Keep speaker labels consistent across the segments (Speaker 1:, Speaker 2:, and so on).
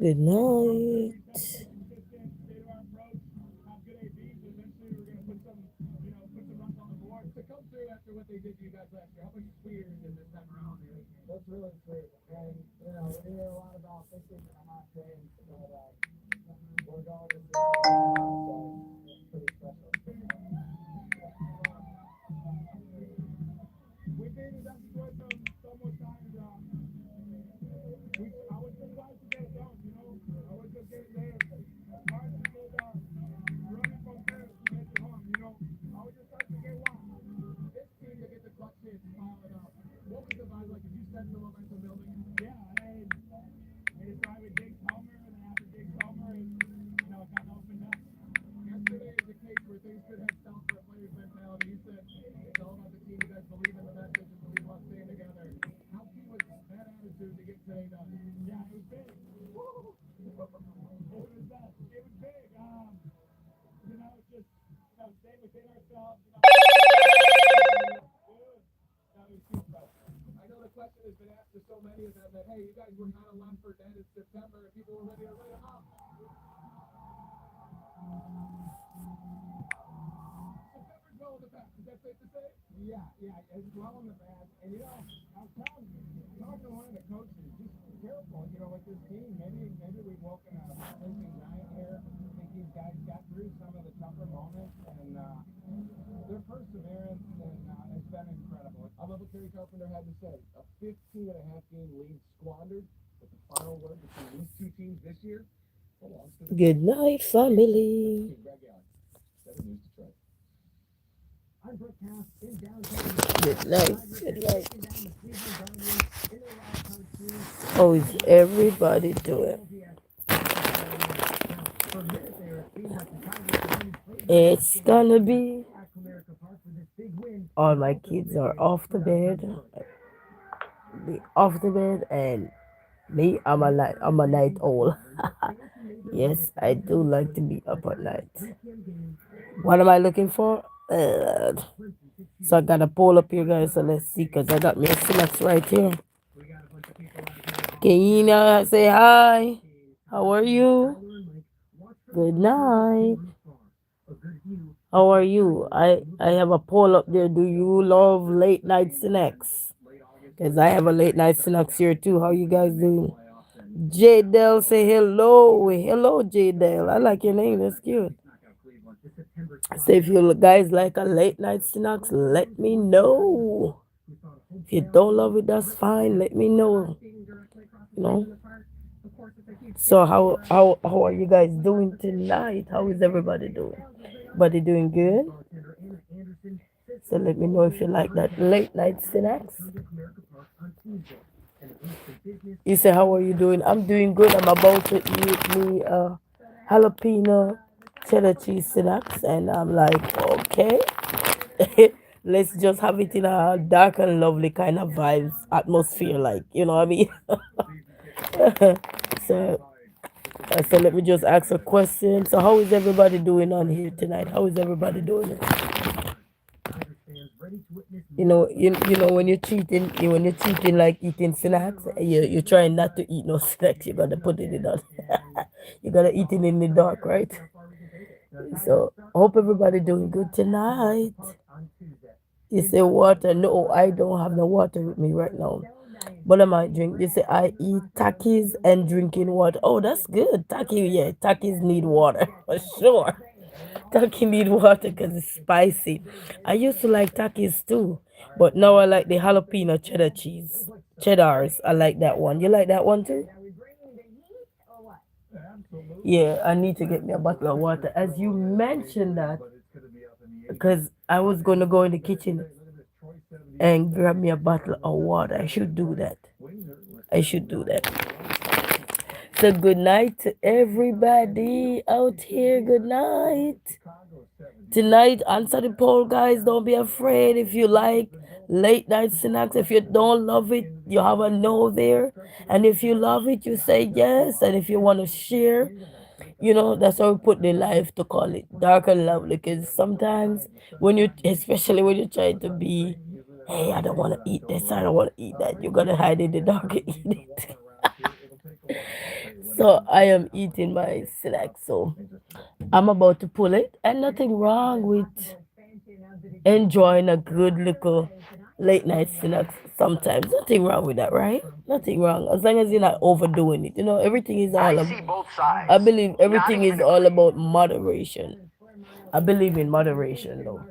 Speaker 1: Good night. Good night, family. Good night. Good night. How is everybody doing? It's gonna be. All my kids are off the bed. Be off the bed, and me, I'm a night owl. Yes, I do like to be up at night. What am I looking for? So I got a poll up here, guys. So let's see, cause I got my snacks right here. Kaina, say hi. How are you? Good night. How are you? I have a poll up there. Do you love late night snacks? Cause I have a late night snacks here too. How you guys doing? J Dell, say hello. Hello, J Dell. I like your name. That's cute. So if you guys like a late night snacks, let me know. If you don't love it, that's fine. Let me know. You know. So how are you guys doing tonight? How is everybody doing? Everybody doing good? So let me know if you like that late night snacks. You say how are you doing? I'm doing good. I'm about to eat me jalapeno cheddar cheese snacks, and I'm like, okay. Let's just have it in a dark and lovely kind of vibes atmosphere, like you know what I mean. so so let me just ask a question. So how is everybody doing on here tonight? How is everybody doing? You know when you're cheating like eating snacks, you're trying not to eat no snacks. You gotta put it in on. You gotta eat it in the dark, right? So I hope everybody doing good tonight. You say water? No, I don't have no water with me right now. But I might drink. You say I eat takis and drinking water. Oh, that's good. Taki, yeah, takis need water for sure. Taki need water because it's spicy. I used to like takis too, but now I like the jalapeno cheddar cheese. Cheddars, I like that one. You like that one too? Yeah, I need to get me a bottle of water. As you mentioned that, because I was going to go in the kitchen and grab me a bottle of water. I should do that. I should do that. So good night to everybody out here. Good night. Tonight, answer the poll, guys. Don't be afraid if you like late night snacks. If you don't love it, you have a no there. And if you love it, you say yes. And if you want to share, that's how we put the life to call it dark and lovely. Because sometimes especially when you're trying to be, hey, I don't want to eat this, I don't want to eat that, you gotta hide in the dark and eat it. So I am eating my snack. So I'm about to pull it, and nothing wrong with enjoying a good little late night snack sometimes. Nothing wrong with that, right? Nothing wrong as long as you're not overdoing it. You know, everything is all. I believe everything is all about moderation. I believe in moderation, though.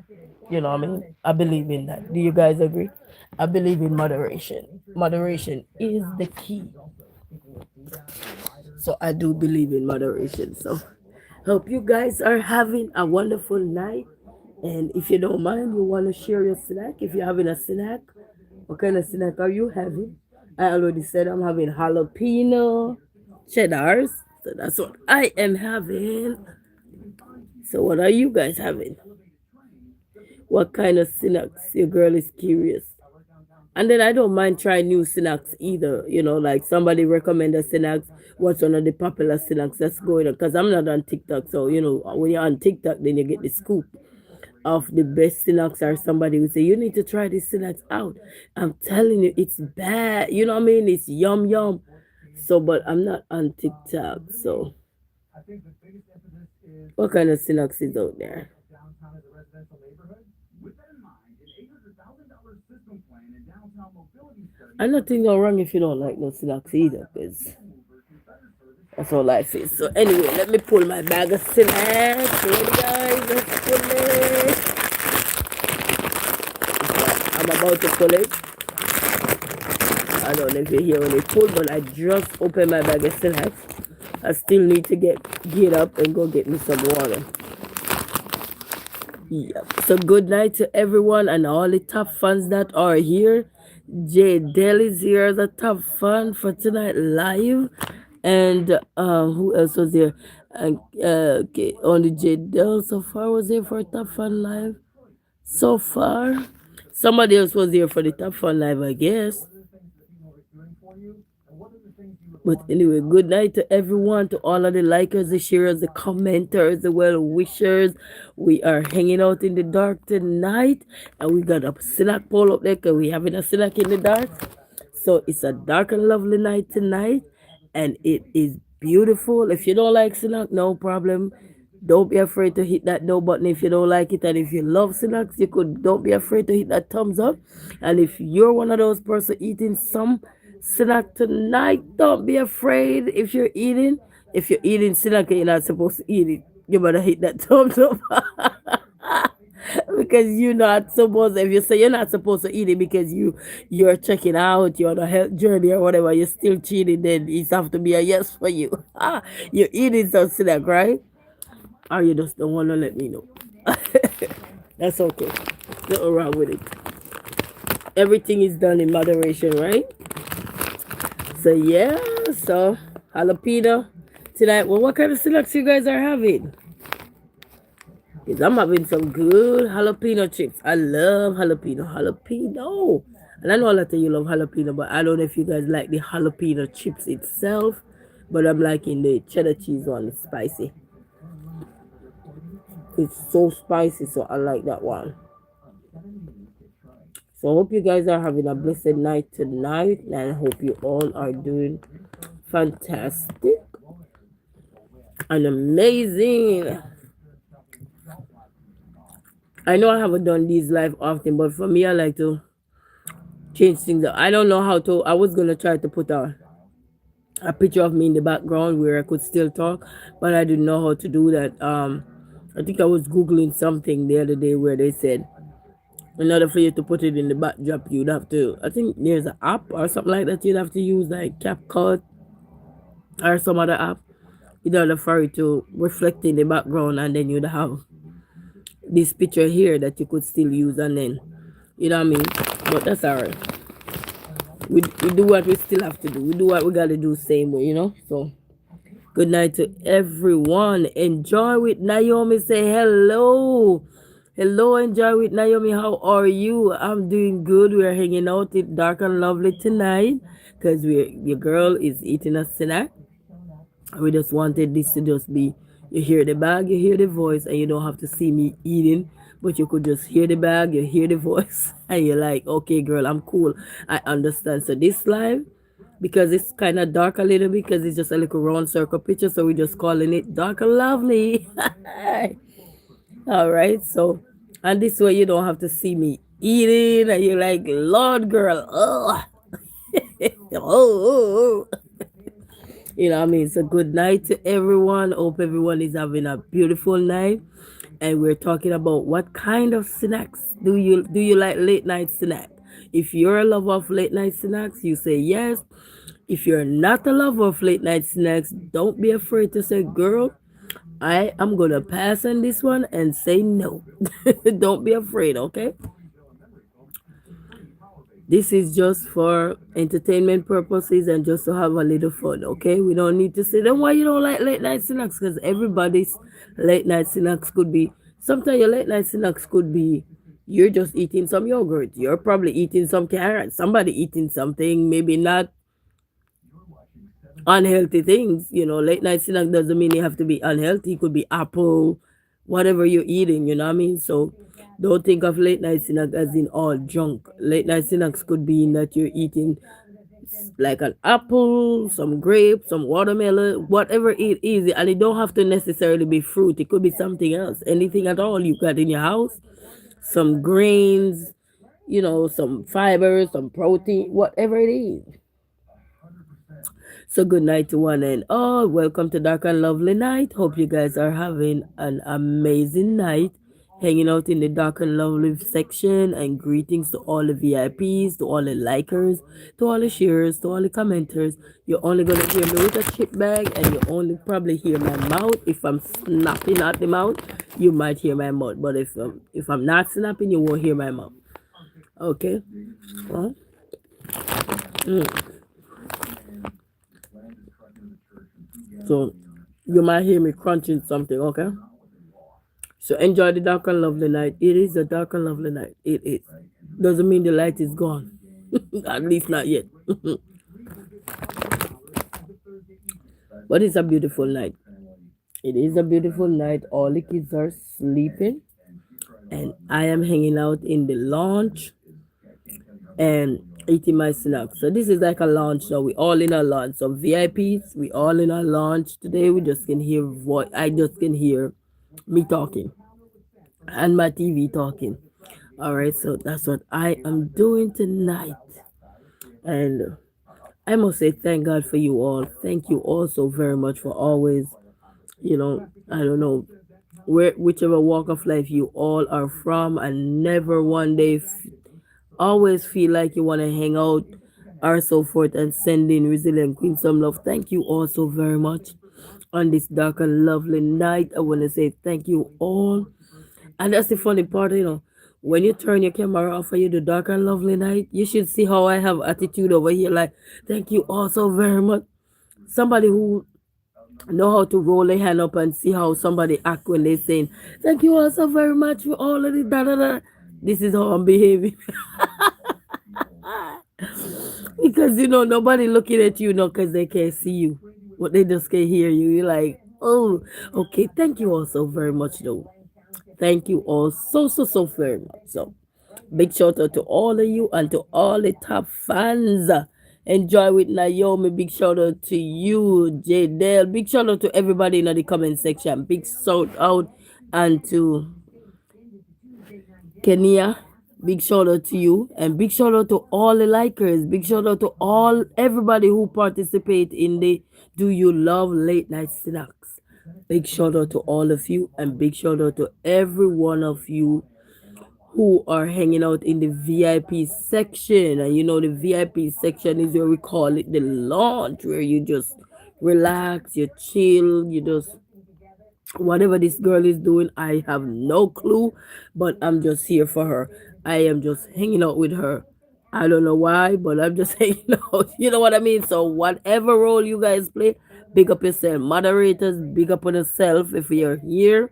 Speaker 1: You know what I mean? I believe in that. Do you guys agree? I believe in moderation. Moderation is the key. So I do believe in moderation. So hope you guys are having a wonderful night. And if you don't mind, you want to share your snack. If you're having a snack, what kind of snack are you having? I already said I'm having jalapeno cheddars. So that's what I am having. So what are you guys having? What kind of snacks? Your girl is curious. And then I don't mind trying new snacks either. You know, like somebody recommended snacks. What's one of the popular snacks that's going on? Because I'm not on TikTok. So, you know, when you're on TikTok, then you get the scoop of the best snacks, or somebody would say, you need to try this snacks out. I'm telling you, it's bad. You know what I mean? It's yum yum. So, but I'm not on TikTok. So, what kind of snacks is out there? And nothing no wrong if you don't like no snacks either, because that's how life is. So anyway, let me pull my bag of snacks. Ready guys, let's pull it. I'm about to pull it. I don't know if you hear when they pull, but I just opened my bag of snacks. I still need to get up and go get me some water. Yep. So good night to everyone and all the top fans that are here. Jay Dell is here as a top fan for tonight live. And who else was there? And okay, only Jay Dell so far was there for a top fan live. So far. Somebody else was here for the top fan live, I guess. But anyway, good night to everyone, to all of the likers, the sharers, the commenters, the well wishers. We are hanging out in the dark tonight, and we got a snack poll up there because we having a snack in the dark. So it's a dark and lovely night tonight, and it is beautiful. If you don't like snack, no problem. Don't be afraid to hit that no button if you don't like it. And if you love snacks, you could don't be afraid to hit that thumbs up. And if you're one of those person eating some snack tonight, don't be afraid if you're eating. If you're eating snack and you're not supposed to eat it, you better hit that thumbs up. Because you're not supposed, if you say you're not supposed to eat it because you're checking out, you're on a health journey or whatever, you're still cheating, then it have to be a yes for you. You're eating some snack, right? Or you just don't want to let me know. That's okay. Nothing wrong with it. Everything is done in moderation, right? So yeah, so jalapeno tonight. Well, what kind of snacks you guys are having? Because I'm having some good jalapeno chips. I love jalapeno. And I know a lot of you love jalapeno, but I don't know if you guys like the jalapeno chips itself. But I'm liking the cheddar cheese one, it's spicy. It's so spicy, so I like that one. So I hope you guys are having a blessed night tonight, and I hope you all are doing fantastic and amazing. I know I haven't done these live often, but for me, I like to change things up. I don't know how to. I was gonna try to put a picture of me in the background where I could still talk, but I didn't know how to do that. I think I was googling something the other day where they said in order for you to put it in the backdrop, you'd have to. I think there's an app or something like that. You'd have to use like CapCut or some other app in order for it to reflect in the background, and then you'd have this picture here that you could still use, and then you know what I mean. But that's alright. We do what we still have to do. We do what we gotta do same way, you know. So good night to everyone. Enjoy with Naomi. Say hello. Hello, enjoy with Naomi. How are you? I'm doing good. We're hanging out in dark and lovely tonight because your girl is eating a snack. We just wanted this to just be, you hear the bag, you hear the voice, and you don't have to see me eating, but you could just hear the bag, you hear the voice, and you're like, okay, girl, I'm cool. I understand. So this live because it's kind of dark a little bit because it's just a little round circle picture, so we're just calling it dark and lovely. All right, so and this way you don't have to see me eating and you're like, Lord girl, oh, oh, oh. You know what I mean? So good night to everyone. Hope everyone is having a beautiful night. And we're talking about what kind of snacks do you like late night snack? If you're a lover of late night snacks, you say yes. If you're not a lover of late night snacks, don't be afraid to say, girl, I am gonna pass on this one and say no. Don't be afraid, okay? This is just for entertainment purposes and just to have a little fun, okay? We don't need to say, then why you don't like late night snacks? Because everybody's late night snacks could be, sometimes your late night snacks could be, you're just eating some yogurt. You're probably eating some carrots. Somebody eating something, maybe not unhealthy things. Late night snack doesn't mean you have to be unhealthy. It could be apple, whatever you're eating, you know what I mean? So don't think of late night snack as in all junk. Late night snacks could be in that you're eating like an apple, some grape, some watermelon, whatever it is. And it don't have to necessarily be fruit. It could be something else. Anything at all you got in your house. Some grains, some fiber, some protein, whatever it is. So good night to one and all. Welcome to Dark and Lovely Night. Hope you guys are having an amazing night. Hanging out in the Dark and Lovely section, and greetings to all the VIPs, to all the likers, to all the sharers, to all the commenters. You're only gonna hear me with a chip bag, and you only probably hear my mouth. If I'm snapping at the mouth, you might hear my mouth. But if I'm not snapping, you won't hear my mouth. Okay. Well, so you might hear me crunching something. Okay. So enjoy the dark and lovely night. It is a dark and lovely night. It is. Doesn't mean the light is gone. At least not yet. But it's a beautiful night. It is a beautiful night. All the kids are sleeping. And I am hanging out in the lounge and eating my snacks. So this is like a lounge now. We all in a lounge. Some VIPs, we all in a lounge today. We just can hear voice. I just can hear me talking and my TV talking. All right, so that's what I am doing tonight. And I must say thank God for you all. Thank you all so very much for always, I don't know, whichever walk of life you all are from, and never one day always feel like you want to hang out or so forth, and send in Resilient Queen some love. Thank you all so very much on this dark and lovely night. I want to say thank you all. And that's the funny part, when you turn your camera off and you do dark and lovely night, you should see how I have attitude over here. Like, thank you all so very much. Somebody who know how to roll a hand up and see how somebody act when they saying, thank you all so very much for all of the da da da. This is how I'm behaving. Because nobody looking at you, because they can't see you. But they just can hear you. You're like, oh, okay, thank you all so very much though. Thank you all so, so, so very much. So, big shout out to all of you and to all the top fans. Enjoy with Naomi. Big shout out to you, Jadel. Big shout out to everybody in the comment section. Big shout out and to Kenya. Big shout out to you, and big shout out to all the likers. Big shout out to everybody who participate in the Do You Love Late Night Snacks. Big shout out to all of you, and big shout out to every one of you who are hanging out in the VIP section. And the VIP section is where we call it the launch, where you just relax, you chill, you just whatever this girl is doing, I have no clue, but I'm just here for her. I am just hanging out with her. I don't know why, but I'm just hanging out. You know what I mean? So whatever role you guys play, big up yourself. Moderators, big up on yourself. If you're here,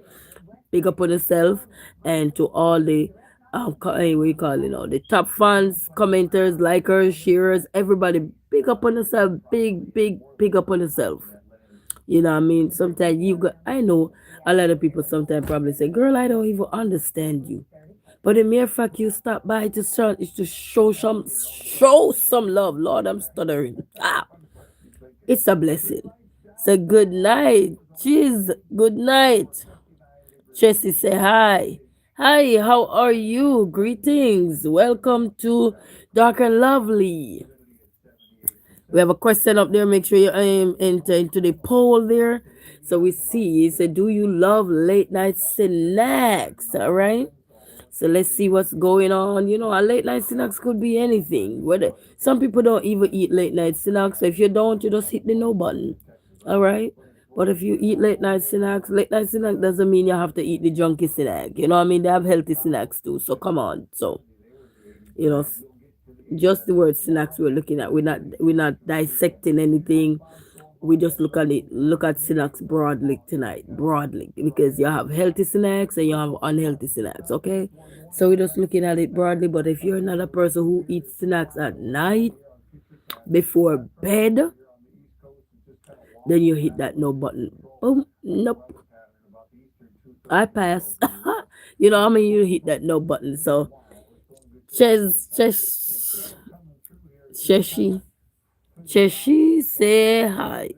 Speaker 1: big up on yourself. And to all the what you call it now, the top fans, commenters, likers, sharers, everybody, big up on yourself. Big up on yourself. You know what I mean? Sometimes I know a lot of people sometimes probably say, girl, I don't even understand you. But the mere fact you stop by to start is to show some love. Lord, I'm stuttering. It's a blessing. So good night. Cheers. Good night. Chessie say hi. Hi, how are you? Greetings. Welcome to Dark and Lovely. We have a question up there. Make sure you enter into the poll there. So we see. It said, do you love late night snacks? All right. So let's see what's going on. You know, a late night snacks could be anything. Whether some people don't even eat late night snacks. So if you don't, you just hit the no button. All right. But if you eat late night snack doesn't mean you have to eat the junky snack. You know what I mean? They have healthy snacks too. So come on. So you know, just the word snacks we're looking at. We're not dissecting anything. We just look at snacks broadly tonight, broadly, because you have healthy snacks and you have unhealthy snacks. Okay, so we're just looking at it broadly. But if you're not a person who eats snacks at night before bed, then you hit that no button. Boom, nope, I pass. You know, I mean, you hit that no button. So Cheshi Cheshi say hi.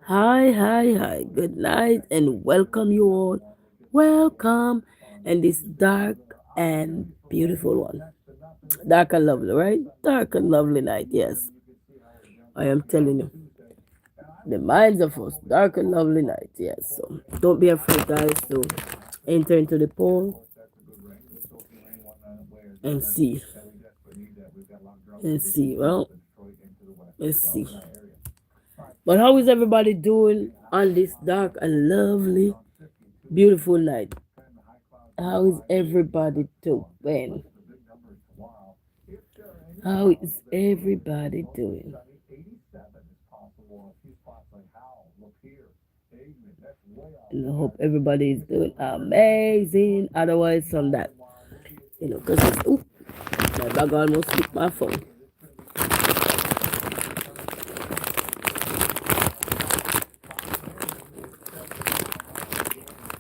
Speaker 1: Hi. Good night and welcome you all. Welcome. And this dark and beautiful one. Dark and lovely, right? Dark and lovely night, yes. I am telling you. The minds of us, dark and lovely night, yes. So don't be afraid, guys, to enter into the poll and see. And see. Well, let's see. But how is everybody doing on this dark and lovely, beautiful night? How is everybody doing? How is everybody doing? And I hope everybody is doing amazing. Otherwise, on that, because my bag almost hit my phone.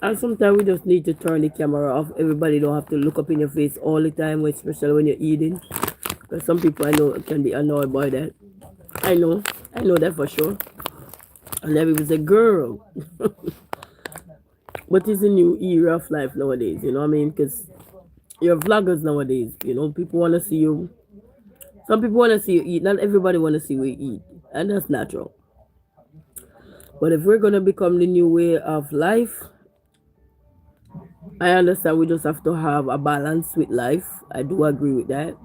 Speaker 1: And sometimes we just need to turn the camera off. Everybody don't have to look up in your face all the time, especially when you're eating. Because some people I know can be annoyed by that. I know that for sure. And everybody's a girl. But it's a new era of life nowadays, you know what I mean? Because you're vloggers nowadays, people want to see you. Some people want to see you eat. Not everybody want to see you eat. And that's natural. But if we're going to become the new way of life, I understand we just have to have a balance with life. I do agree with that.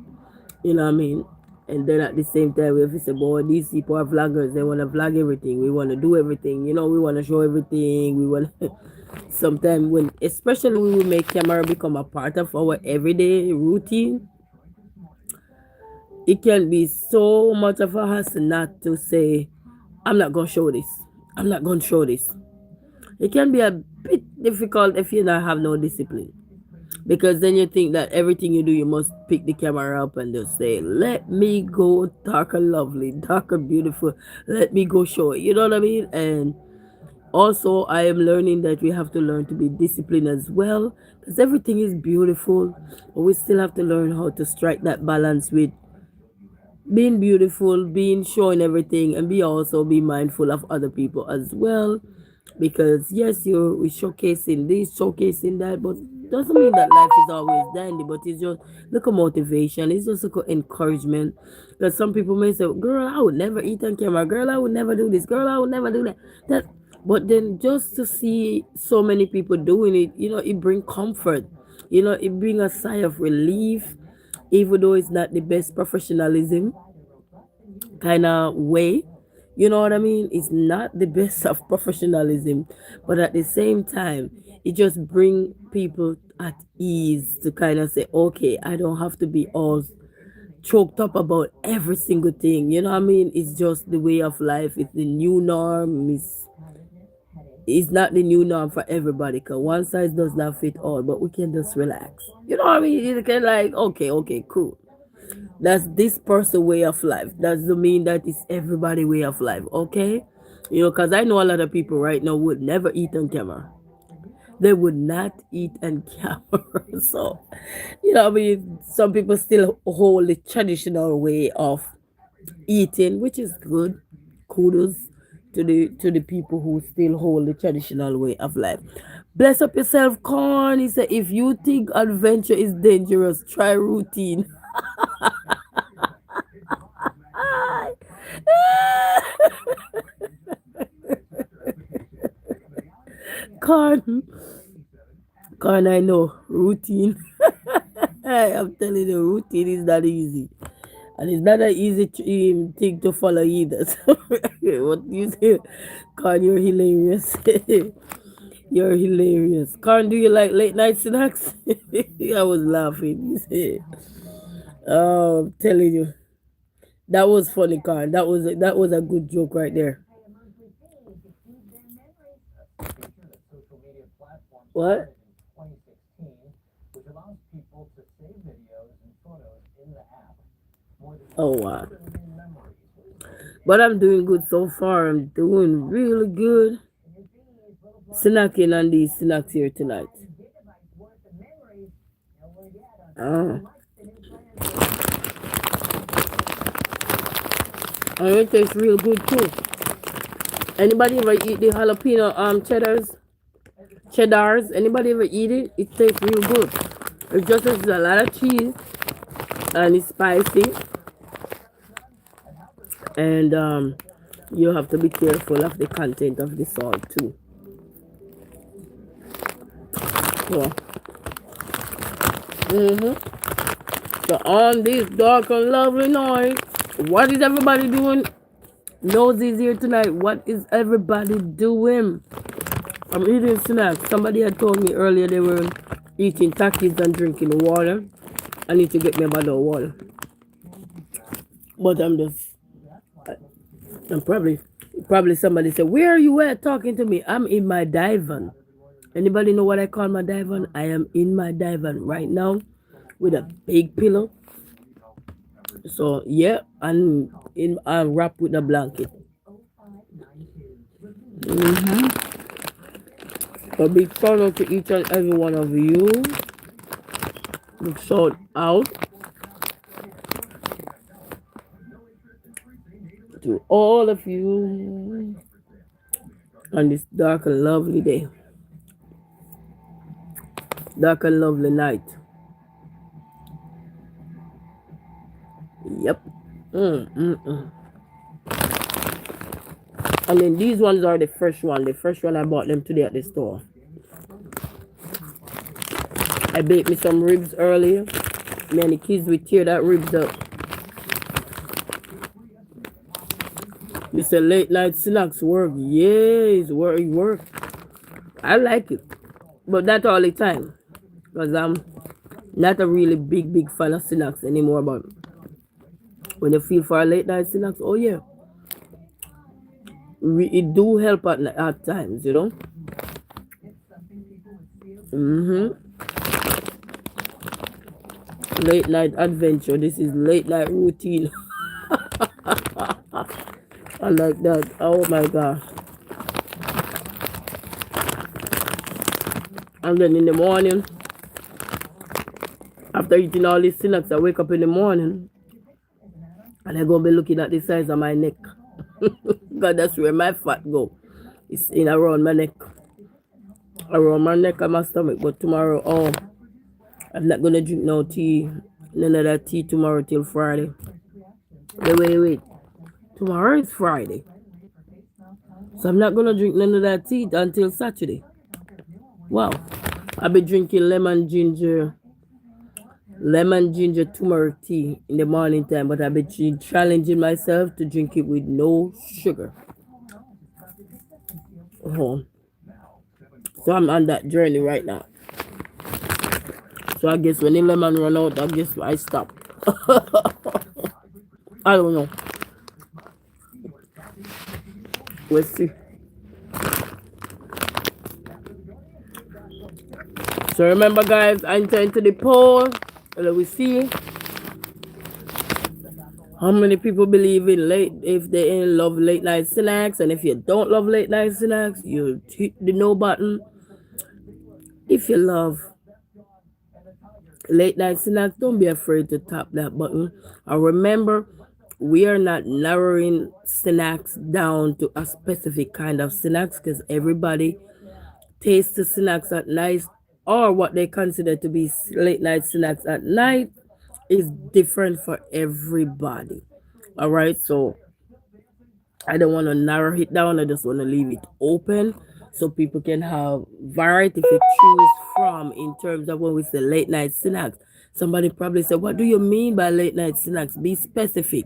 Speaker 1: You know what I mean? And then at the same time, if it's about these people are vloggers, they want to vlog everything. We want to do everything. We want to show everything. We want sometimes when, especially when we make camera become a part of our everyday routine, it can be so much of a hassle not to say, I'm not going to show this. I'm not going to show this. It can be a bit difficult if you not have no discipline. Because then you think that everything you do, you must pick the camera up and just say, let me go dark and lovely, dark and beautiful. Let me go show it. You know what I mean? And also, I am learning that we have to learn to be disciplined as well. Because everything is beautiful. But we still have to learn how to strike that balance with being beautiful, being showing everything, and be mindful of other people as well. Because yes, you're showcasing this, showcasing that, but doesn't mean that life is always dandy. But it's just like a motivation. It's just like an encouragement. Because some people may say, "Girl, I would never eat on camera. Girl, I would never do this. Girl, I would never do that." But then just to see so many people doing it, it brings comfort. It brings a sigh of relief, even though it's not the best professionalism kind of way. You know what I mean? It's not the best of professionalism, but at the same time, it just bring people at ease to kind of say, okay, I don't have to be all choked up about every single thing. You know what I mean? It's just the way of life. It's the new norm. It's not the new norm for everybody because one size does not fit all, but we can just relax. You know what I mean? You can like, okay, cool. That's this person way of life. Doesn't mean that it's everybody way of life, okay? Because I know a lot of people right now would never eat on camera. they would not eat on camera. So, I mean, some people still hold the traditional way of eating, which is good. Kudos to the people who still hold the traditional way of life. Bless up yourself, Corn. He said, if you think adventure is dangerous, try routine. Corn, Corn, I know routine. I'm telling you, routine is not easy. And it's not an easy thing to follow either. So, what you say? Con, you're hilarious. You're hilarious. Con, do you like late night snacks? I was laughing. You say, oh, I'm telling you. That was funny, Con. That was a good joke right there. What? Oh wow. But I'm doing good so far. I'm doing really good. Snacking on these snacks here tonight. Oh. And it tastes real good too. Anybody ever eat the jalapeno cheddars? Cheddars? Anybody ever eat it? It tastes real good. It just has a lot of cheese and it's spicy. And you have to be careful of the content of the salt too. Yeah. So on this dark and lovely night, what is everybody doing? Noses here tonight. What is everybody doing? I'm eating snacks. Somebody had told me earlier they were eating takis and drinking water. I need to get me a bottle of water. But I'm probably somebody said, where are you at talking to me? I'm in my divan. Anybody know what I call my divan? I am in my divan right now with a big pillow. So yeah, I'm wrapped with a blanket. A big shout out to each and every one of you. Big shout out to all of you on this dark and lovely day. Dark and lovely night. Yep. I mean, these ones are the fresh one. The fresh one I bought them today at the store. I baked me some ribs earlier. Man, the kids will tear that ribs up. You said late night snacks work. Yes, work. I like it. But not all the time. Because I'm not a really big fan of snacks anymore. But when you feel for a late night snacks, oh yeah. It do help at times, Late night adventure. This is late night routine. I like that. Oh my god. And then in the morning, after eating all these snacks, I wake up in the morning and I go be looking at the size of my neck. God, that's where my fat go. It's in around my neck. Around my neck and my stomach. But tomorrow, I'm not gonna drink no tea. None of that tea tomorrow till Friday. Wait. Tomorrow is Friday. So I'm not gonna drink none of that tea until Saturday. Wow. I'll be drinking lemon ginger turmeric tea in the morning time, but I've been challenging myself to drink it with no sugar. So I'm on that journey right now. So I guess when the lemon run out, I guess I stop. I don't know. Let's see. So remember guys, I enter into the poll. Let we see how many people believe in if they love late night snacks, and if you don't love late night snacks, you hit the no button. If you love late night snacks, don't be afraid to tap that button. And remember, we are not narrowing snacks down to a specific kind of snacks because everybody tastes the snacks at night or what they consider to be late night snacks at night is different for everybody. All right, so I don't want to narrow it down. I just want to leave it open so people can have variety to choose from in terms of when we say late night snacks. Somebody probably said, "What do you mean by late night snacks? Be specific."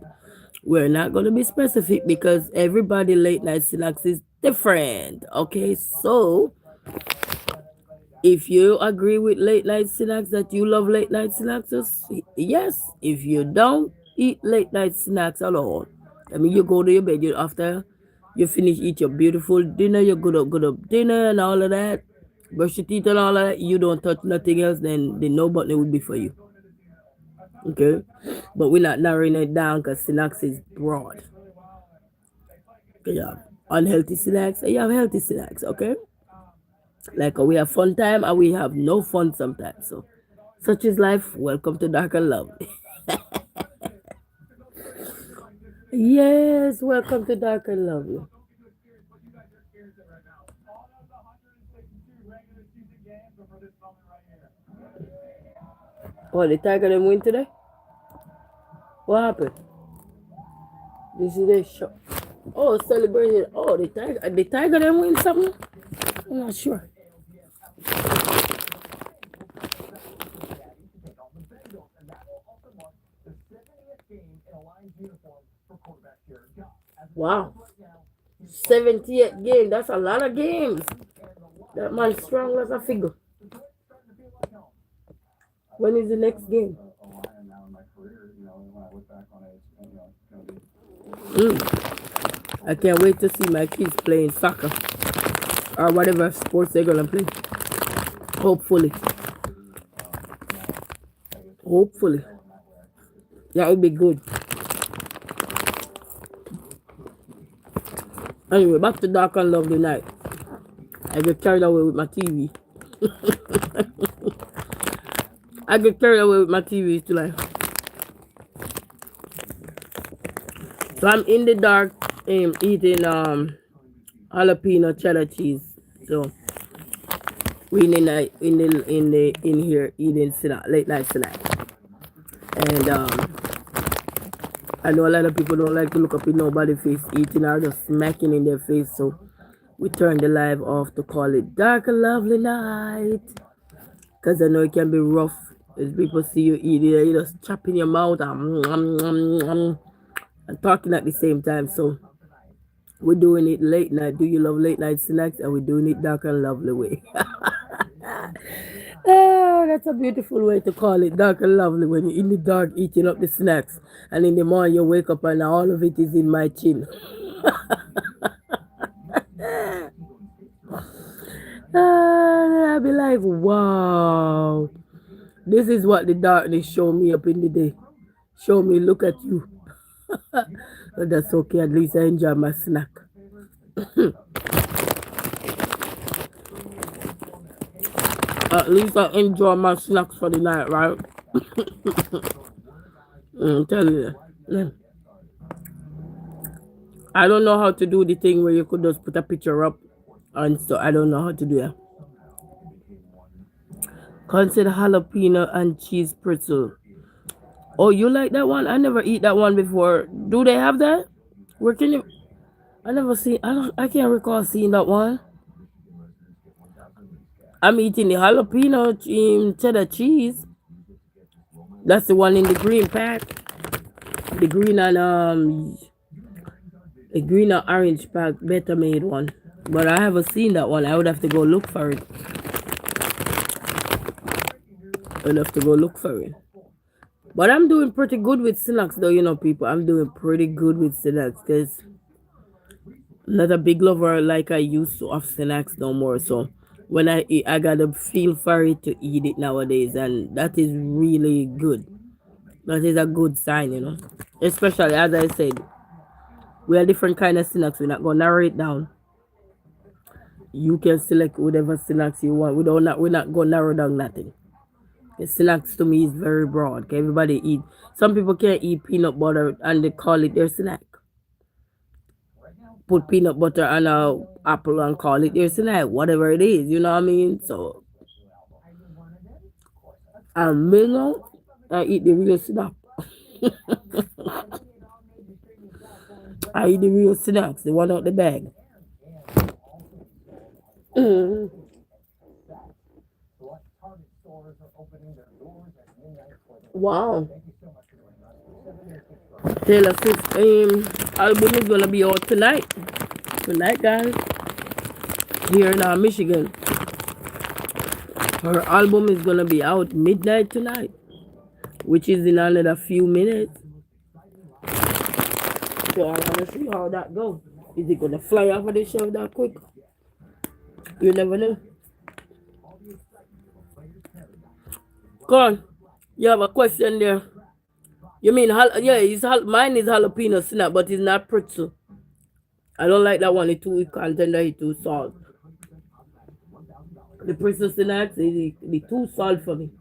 Speaker 1: We're not going to be specific because everybody late night snacks is different. Okay, so if you agree with late night snacks that you love late night snacks, just yes. If you don't eat late night snacks at all, I mean you go to your bed you after you finish eat your beautiful dinner, you good up dinner and all of that, brush your teeth and all of that, you don't touch nothing else, then the no button would be for you. Okay? But we're not narrowing it down because snacks is broad. You have unhealthy snacks and you have healthy snacks, okay? Like we have fun time and we have no fun sometimes. So such is life. Welcome to Dark and Love. Yes, welcome to Dark and Love. Oh, the Tiger them win today? What happened? This is the show. Oh, celebrated. Oh, the Tiger them win something? I'm not sure. Wow. 78 games. That's a lot of games. That man's strong as a figure. When is the next game? I can't wait to see my kids playing soccer or whatever sports they're gonna play. Hopefully. Hopefully. That would be good. Anyway, back to Dark and Lovely Night. I get carried away with my TV. I get carried away with my TV tonight. So I'm in the dark eating jalapeno cheddar cheese. So we in here eating snack, late night snack. And I know a lot of people don't like to look up in nobody's face eating or just smacking in their face. So we turned the live off to call it Dark and Lovely Night. Because I know it can be rough as people see you eat it, you just chop in your mouth and talking at the same time. So we're doing it late night. Do you love late night snacks? And we're doing it dark and lovely way. Oh, that's a beautiful way to call it dark and lovely when you're in the dark eating up the snacks. And in the morning you wake up and all of it is in my chin. I'll be like, wow. This is what the darkness show me up in the day. Show me, look at you. But that's okay, at least I enjoy my snack. At least I enjoy my snacks for the night, right? Tell you. I don't know how to do the thing where you could just put a picture up and so I don't know how to do that. Consider jalapeno and cheese pretzel. Oh, you like that one? I never eat that one before. Do they have that? Where can you? I never seen. I don't. I can't recall seeing that one. I'm eating the jalapeno cheddar cheese. That's the one in the green pack. The green and the green and orange pack, better made one. But I haven't seen that one. I would have to go look for it. I'd have to go look for it. But I'm doing pretty good with snacks, though, people. I'm doing pretty good with snacks because I'm not a big lover like I used to of snacks no more. So when I eat, I gotta feel for it to eat it nowadays, and that is really good. That is a good sign. Especially as I said, we are different kind of snacks. We're not gonna narrow it down. You can select whatever snacks you want. We're not going to narrow down nothing. The snacks to me is very broad. Okay? Everybody eat. Some people can't eat peanut butter and they call it their snack. Put peanut butter on a apple and call it their snack. Whatever it is, you know what I mean? So, me now, I eat the real snack. I eat the real snacks, the one out the bag. Mm. Wow. Taylor Swift album is gonna be out tonight. Tonight, guys. Here in Michigan. Her album is gonna be out midnight tonight, which is in another few minutes. So I wanna see how that goes. Is it gonna fly off of the shelf that quick? You never know. Come on. You have a question there. You mean, yeah, mine is jalapeno snap, but it's not pretzel. I don't like that one. It's too content, it's too salt. The pretzel snacks is too salt for me.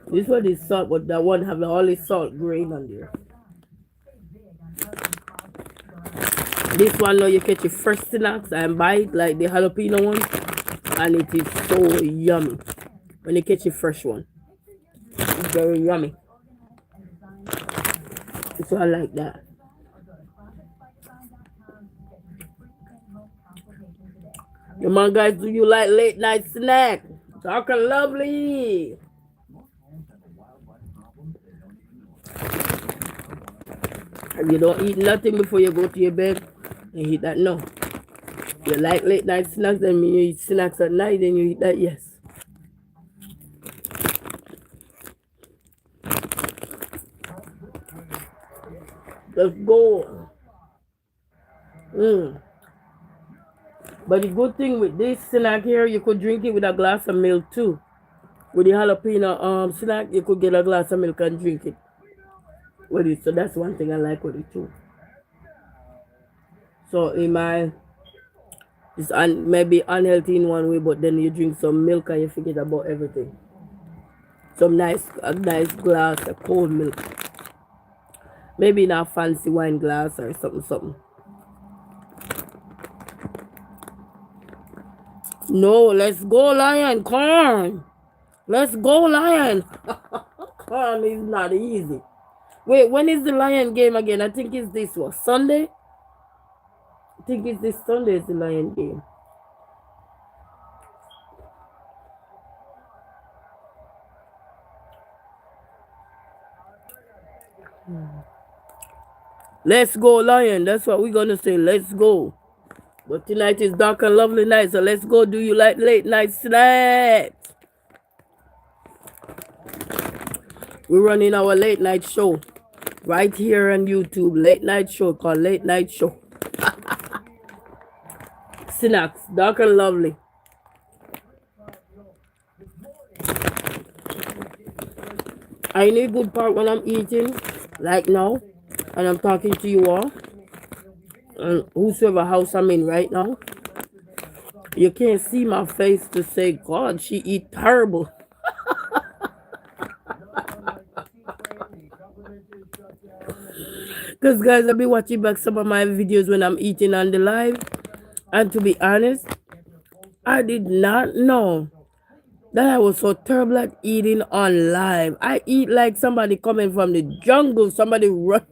Speaker 1: This one is salt, but that one have all the salt grain on there. This one now you catch your fresh snacks and buy it like the jalapeno one, and it is so yummy when you catch a fresh one. It's very yummy. So I like that. Come on, guys, do you like late night snack? Dark and lovely. If you don't eat nothing before you go to your bed, and eat that no. You like late night snacks, then when you eat snacks at night, then you eat that, yes. Let's go. But the good thing with this snack here, you could drink it with a glass of milk too. With the jalapeno snack, you could get a glass of milk and drink it with it. So that's one thing I like with it too. So it's maybe unhealthy in one way, but then you drink some milk and you forget about everything. A nice glass of cold milk. Maybe in a fancy wine glass or something. No, let's go, Lion. Corn. Let's go, Lion. Corn is not easy. Wait, when is the Lion game again? I think it's this one. Sunday? I think it's this Sunday is the Lion game. Let's go, Lion. That's what we're gonna say. Let's go. But tonight is dark and lovely night, so let's go. Do you like late night snacks? We're running our late night show right here on YouTube. Late night show called Late Night Show. Snacks, dark and lovely. I need good part when I'm eating, like now, and I'm talking to you all. And whosoever house I'm in right now, you can't see my face to say, God, she eat terrible. Because, guys, I've been watching back some of my videos when I'm eating on the live. And to be honest, I did not know that I was so terrible at eating on live. I eat like somebody coming from the jungle. Somebody run.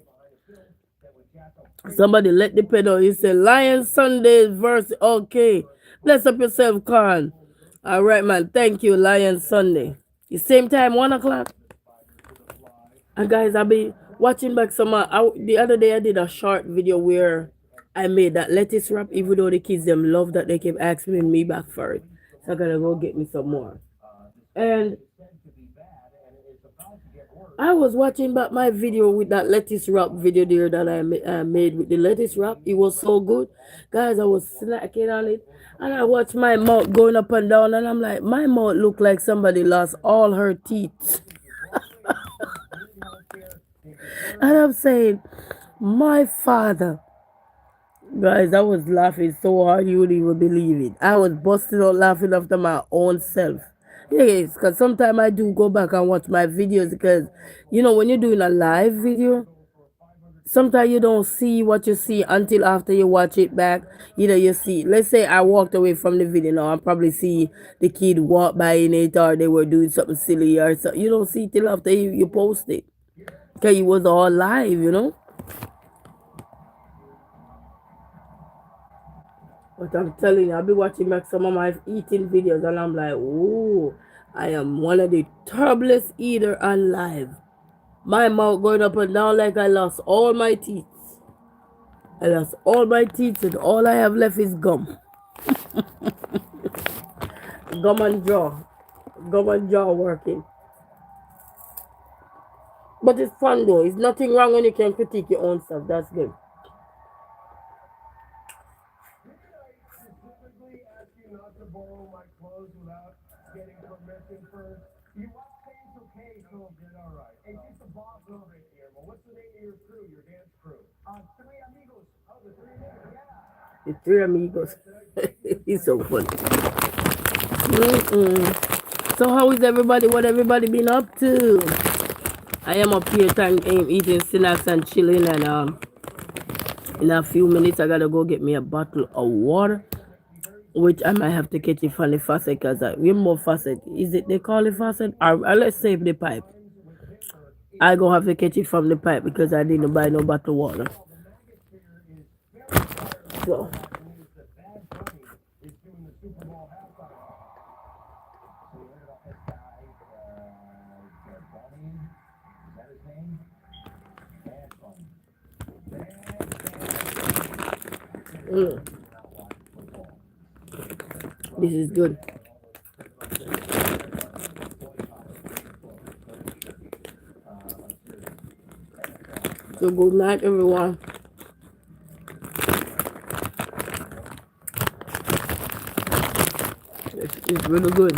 Speaker 1: Somebody let the pedal. You say, Lion Sunday verse. Okay. Bless up yourself, Khan. All right, man. Thank you, Lion Sunday. The same time, 1 o'clock. And guys, I've been watching back some. The other day, I did a short video where I made that lettuce wrap, even though the kids them love that, they keep asking me back for it. So I gotta go get me some more. And I was watching back my video with that lettuce wrap video there that I made with the lettuce wrap. It was so good. Guys, I was snacking on it. And I watched my mouth going up and down. And I'm like, my mouth looked like somebody lost all her teeth. And I'm saying, my Father, Guys, I was laughing so hard you wouldn't even believe it. I was busting out laughing after my own self. Yes, because sometimes I do go back and watch my videos because, when you're doing a live video, sometimes you don't see what you see until after you watch it back. You see, let's say I walked away from the video now, I probably see the kid walk by in it or they were doing something silly or something. You don't see it till after you post it. Because it was all live. But I'm telling you, I'll be watching back some of my eating videos and I'm like, oh, I am one of the terriblest eater on live. My mouth going up and down like I lost all my teeth. I lost all my teeth and all I have left is gum. Gum and jaw. Gum and jaw working. But it's fun though. It's nothing wrong when you can critique your own stuff. That's good. The three amigos. It's so funny. So how is everybody? What everybody been up to? I am up here eating snacks and chilling and in a few minutes I gotta go get me a bottle of water. Which I might have to catch it from the faucet because we're more faucet. Is it they call it faucet? Or let's save the pipe. I gonna have to catch it from the pipe because I didn't buy no bottle water. So this is good. So good night everyone. It's really good.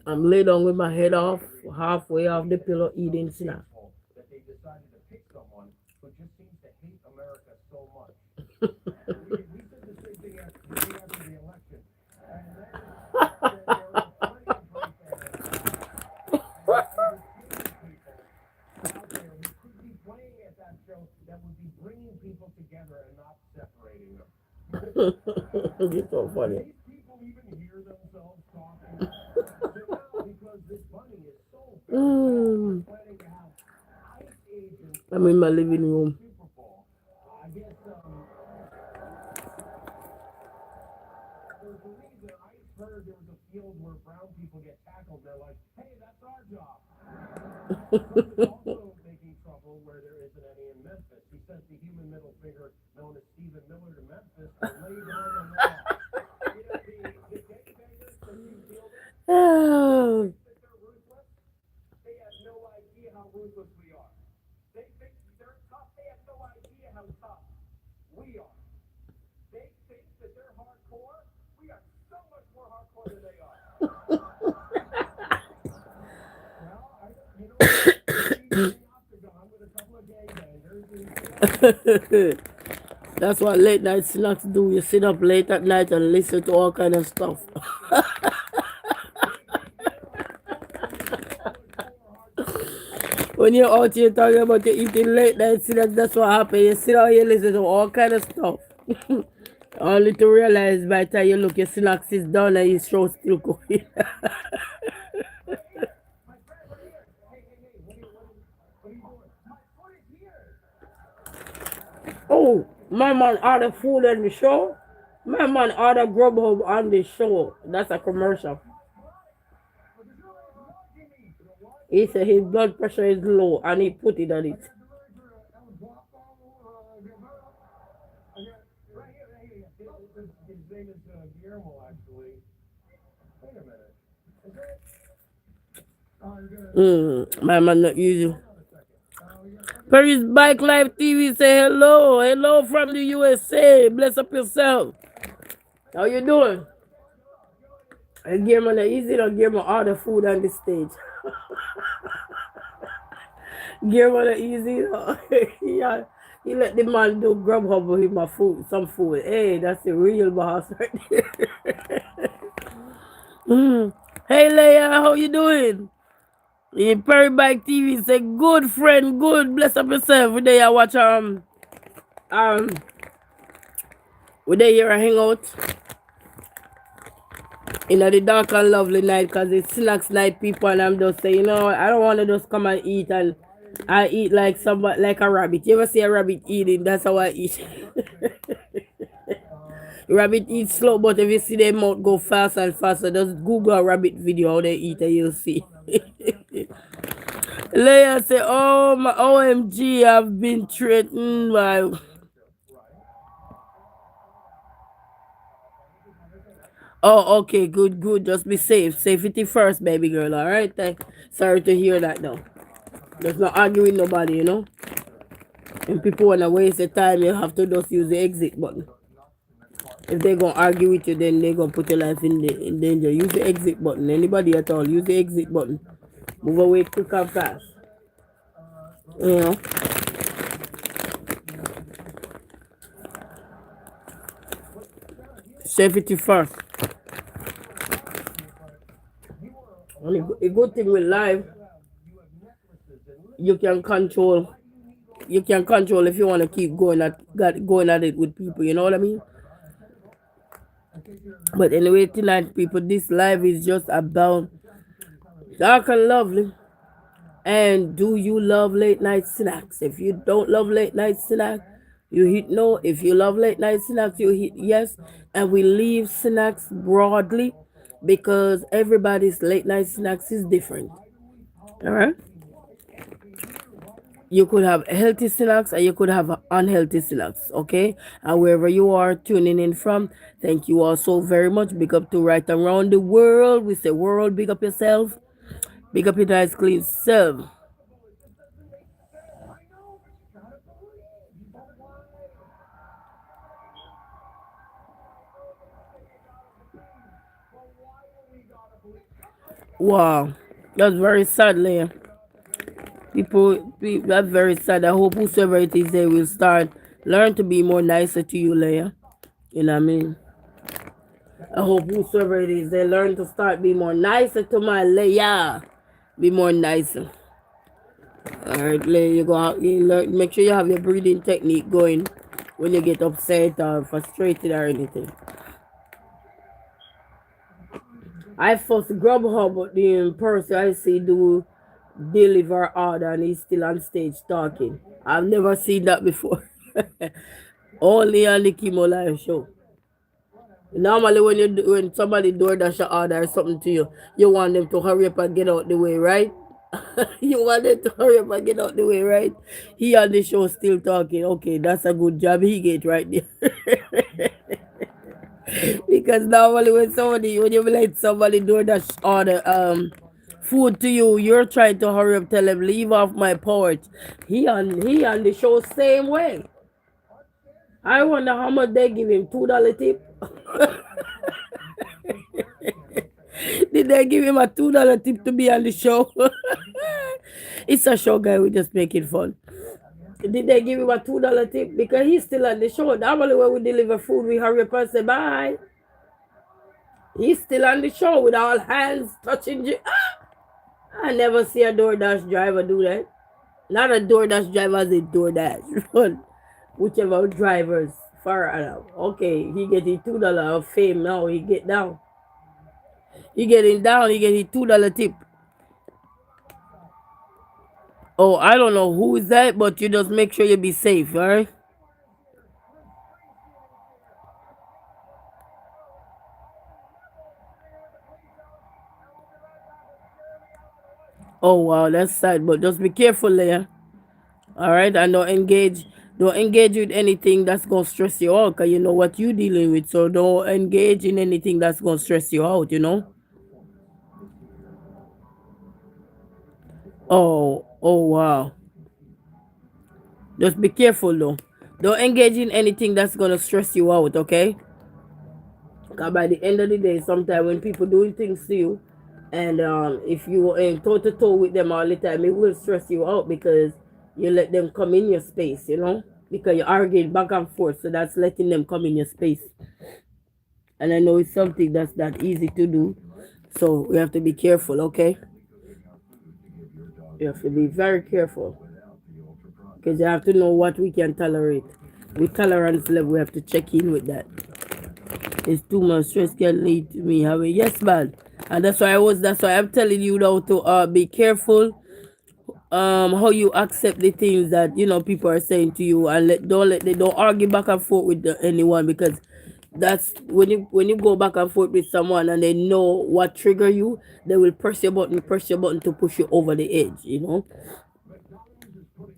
Speaker 1: I'm laid down with my head off, halfway off the pillow, eating snack. It's so funny. I'm in my living room. Oh. That's what late night snacks do. You sit up late at night and listen to all kind of stuff. When you're out here talking about you eating late night snacks, that's what happens. You sit out here listen to all kind of stuff. Only to realize by the time you look, your snacks is done and your show still going. Oh, my man ordered food on the show. My man ordered Grubhub on the show. That's a commercial. He said his blood pressure is low and he put it on it. My man not using. Paris Bike Live TV say hello. Hello from the USA. Bless up yourself. How you doing? I give him the easy, or give him all the food on the stage. Give him the easy, yeah. He let the man do Grubhub with him a food, some food. Hey, that's the real boss right there. Mm. Hey Leia, how you doing? In Perry Bike TV say good friend, good, bless up yourself. We there watch um we there here hang out in the dark and lovely night because it's snacks night people and I'm just saying, I don't want to just come and eat and I eat like somebody like a rabbit. You ever see a rabbit eating? That's how I eat. Rabbit eat slow, but if you see their mouth go fast and faster, just Google a rabbit video how they eat and you'll see. Leia say, oh my OMG, I've been threatened by. Oh, okay, good, good. Just be safe. Safety first, baby girl. All right. Sorry to hear that, though. Just not argue with nobody, And people wanna waste the time, you have to just use the exit button. If they gonna argue with you, then they gonna put your life in danger. Use the exit button. Anybody at all, use the exit button. Move away quick and fast. You know. Safety first. And a good thing with life, you can control. You can control if you want to keep going at it with people. You know what I mean? But anyway, tonight, people, this live is just about dark and lovely. And do you love late night snacks? If you don't love late night snacks, you hit no. If you love late night snacks, you hit yes. And we leave snacks broadly because everybody's late night snacks is different. All right? You could have healthy snacks and you could have unhealthy snacks, okay? And wherever you are tuning in from, thank you all so very much. Big up to right around the world. We say world, big up yourself. Big up your nice clean self. Wow. That's very sad, Leia. People, that's very sad. I hope whosoever it is, they will learn to be more nicer to you, Leia. You know what I mean? I hope whosoever it is, they learn to start be more nicer to my Leia. Be more nicer. Alright, Leia, make sure you have your breathing technique going when you get upset or frustrated or anything. I first Grubhub, but the person I see do deliver order and he's still on stage talking. I've never seen that before. Only on the Kimo Live show. Normally when somebody DoorDash an order or something to you, you want them to hurry up and get out the way, right? You want them to hurry up and get out the way, right? He on the show still talking. Okay, that's a good job he get right there. Because normally when you let somebody DoorDash order food to you, you're trying to hurry up, tell him leave off my porch. He on the show same way. I wonder how much they give him. $2 tip. Did they give him a $2 tip to be on the show? It's a show, guy. We just make it fun. Did they give him a $2 tip? Because he's still on the show. Normally when we deliver food, we hurry up and say bye. He's still on the show with all hands touching. I never see a DoorDash driver do that. Not a DoorDash driver, as a DoorDash. Whichever drivers far out. Okay, he get his $2 of fame now. He get down. He getting down. He get his $2 tip. Oh, I don't know who is that, but you just make sure you be safe, all right? Oh wow, that's sad. But just be careful there. All right, and don't engage with anything that's gonna stress you out, cause you know what you dealing with. So don't engage in anything that's gonna stress you out. Oh wow. Just be careful though. Don't engage in anything that's gonna stress you out, okay? 'Cause by the end of the day, sometimes when people doing things to you, and if you are in toe to toe with them all the time, it will stress you out because you let them come in your space, because you're arguing back and forth. So that's letting them come in your space. And I know it's something that's not easy to do. So we have to be careful, okay? You have to be very careful because you have to know what we can tolerate. With tolerance level, we have to check in with that. It's too much stress can lead to me having yes, man. And that's why I'm telling you now to be careful how you accept the things that people are saying to you, and don't argue back and forth with anyone, because that's when you go back and forth with someone and they know what trigger you, they will press your button to push you over the edge.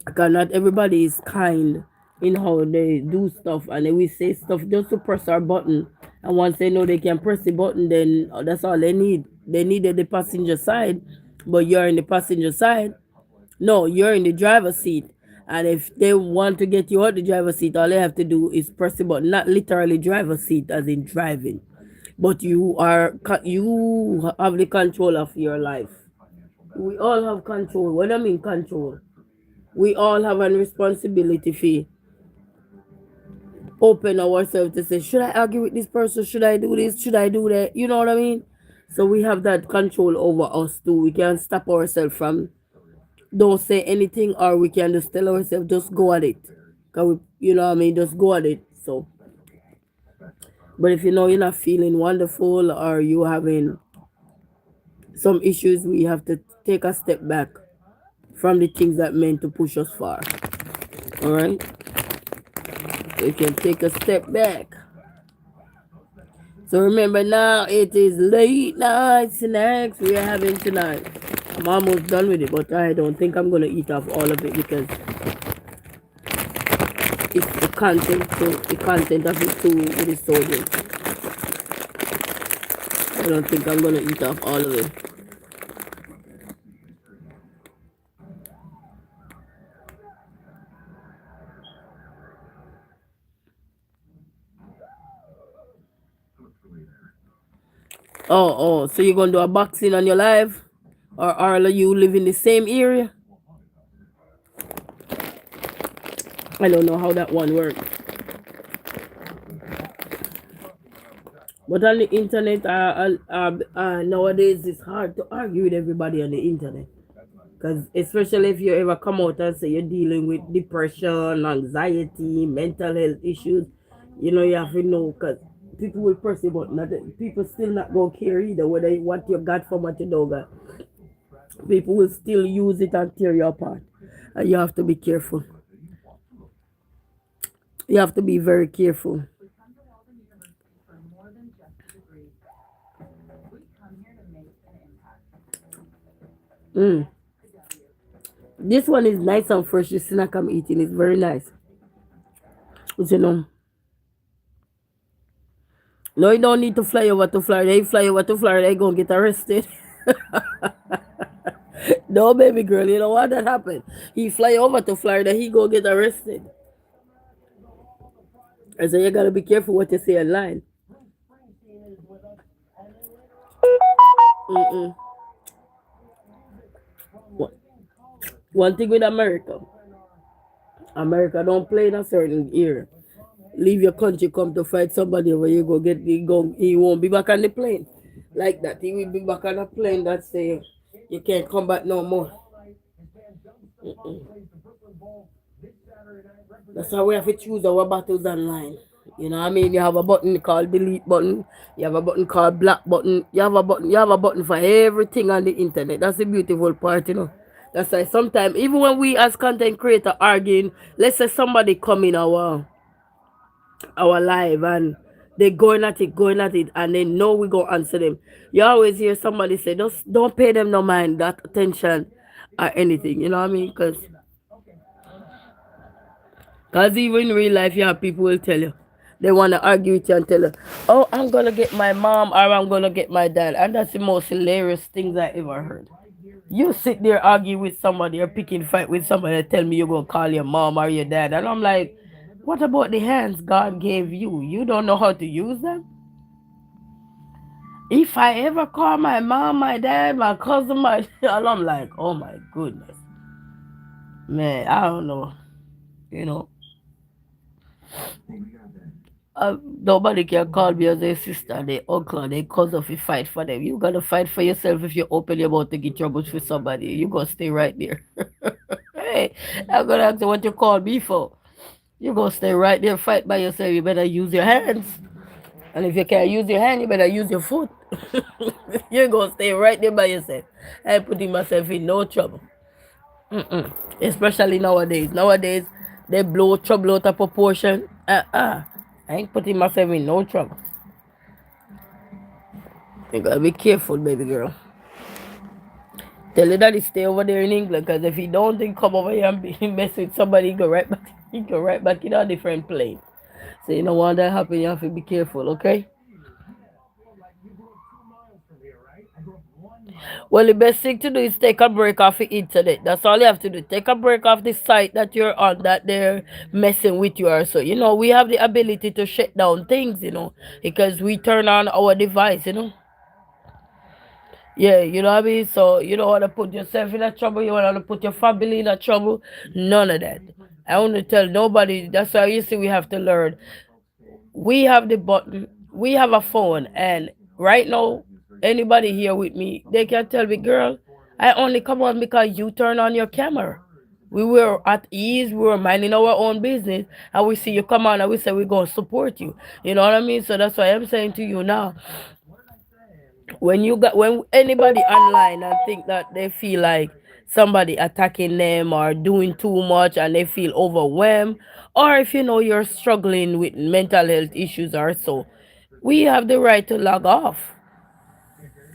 Speaker 1: Because not everybody is kind in how they do stuff, and they will say stuff just to press our button. And once they know they can press the button, then that's all they need. They needed the passenger side, but you're in the passenger side. No, you're in the driver's seat. And if they want to get you out the driver's seat, all they have to do is press the button. Not literally driver's seat as in driving, but you have the control of your life. We all have control. What I mean control? We all have a responsibility for open ourselves to say, should I argue with this person? Should I do this? Should I do that? You know what I mean? So we have that control over us too. We can stop ourselves from don't say anything, or we can just tell ourselves just go at it. Cause you know what I mean, just go at it. So, but if you know you're not feeling wonderful or you having some issues, we have to take a step back from the things that meant to push us far. All right, we can take a step back. So remember now, it is late night snacks we are having tonight. I'm almost done with it, but I don't think I'm gonna eat off all of it because it's the content of it too with the sodium. I don't think I'm gonna eat off all of it. Oh, so you're gonna do a boxing on your live? Or are you live in the same area? I don't know how that one works. But on the internet, nowadays it's hard to argue with everybody on the internet. Because especially if you ever come out and say you're dealing with depression, anxiety, mental health issues, you have to know, because people will press it, but people still not going to care either whether what you got from what you don't got. People will still use it and tear you apart. And you have to be careful. You have to be very careful. Mm. This one is nice and fresh. The snack I'm eating is very nice. But no, you don't need to fly over to Florida. If you fly over to Florida, you're going to get arrested. No, baby girl, you know what that happened? He fly over to Florida, he go get arrested. I said, you got to be careful what you say online. Mm-mm. One thing with America don't play in a certain area. Leave your country, come to fight somebody where you go get he won't be back on the plane. Like that. He will be back on a plane that say you can't come back no more. Mm-mm. That's how we have to choose our battles online. You know what I mean? You have a button called delete button. You have a button called black button. You have a button for everything on the internet. That's the beautiful part. That's why sometimes, even when we as content creator arguing, let's say somebody come in our live and they going at it, and they know we go answer them. You always hear somebody say, just don't pay them no mind, that attention or anything. You know what I mean? Because even in real life, you have people will tell you. They want to argue with you and tell you, oh, I'm going to get my mom or I'm going to get my dad. And that's the most hilarious things I ever heard. You sit there arguing with somebody or picking fight with somebody and tell me you're going to call your mom or your dad. And I'm like, what about the hands God gave you? You don't know how to use them? If I ever call my mom, my dad, my cousin, my I'm like, oh my goodness, man, I don't know, you know. Nobody can call me as their sister, their uncle, their cousin if you fight for them. You gotta fight for yourself if you open your mouth to get trouble with somebody. You gotta stay right there. Hey, I'm gonna ask you what you call me for. You gonna stay right there, fight by yourself. You better use your hands. And if you can't use your hand, you better use your foot. You're gonna stay right there by yourself. I ain't putting myself in no trouble. Mm-mm. Especially nowadays. Nowadays, they blow trouble out of proportion. I ain't putting myself in no trouble. You gotta be careful, baby girl. Tell your daddy stay over there in England, cause if he don't, then come over here and be mess with somebody, he go right back. He go right back in a different plane. So you know what that happen, you have to be careful, okay? Well, the best thing to do is take a break off the internet. That's all you have to do. Take a break off the site that you're on, that they're messing with you or so. You know, we have the ability to shut down things, because we turn on our device. Yeah, you know what I mean? So you don't want to put yourself in a trouble. You want to put your family in a trouble. None of that. I want to tell nobody. That's why you see we have to learn. We have the button. We have a phone, and right now, anybody here with me, they can tell me, girl, I only come on because you turn on your camera. We were at ease. We were minding our own business, and we see you come on, and we say we're gonna support you. You know what I mean? So that's why I'm saying to you now, when anybody online and think that they feel like somebody attacking them or doing too much and they feel overwhelmed, or if you're struggling with mental health issues or so, we have the right to log off.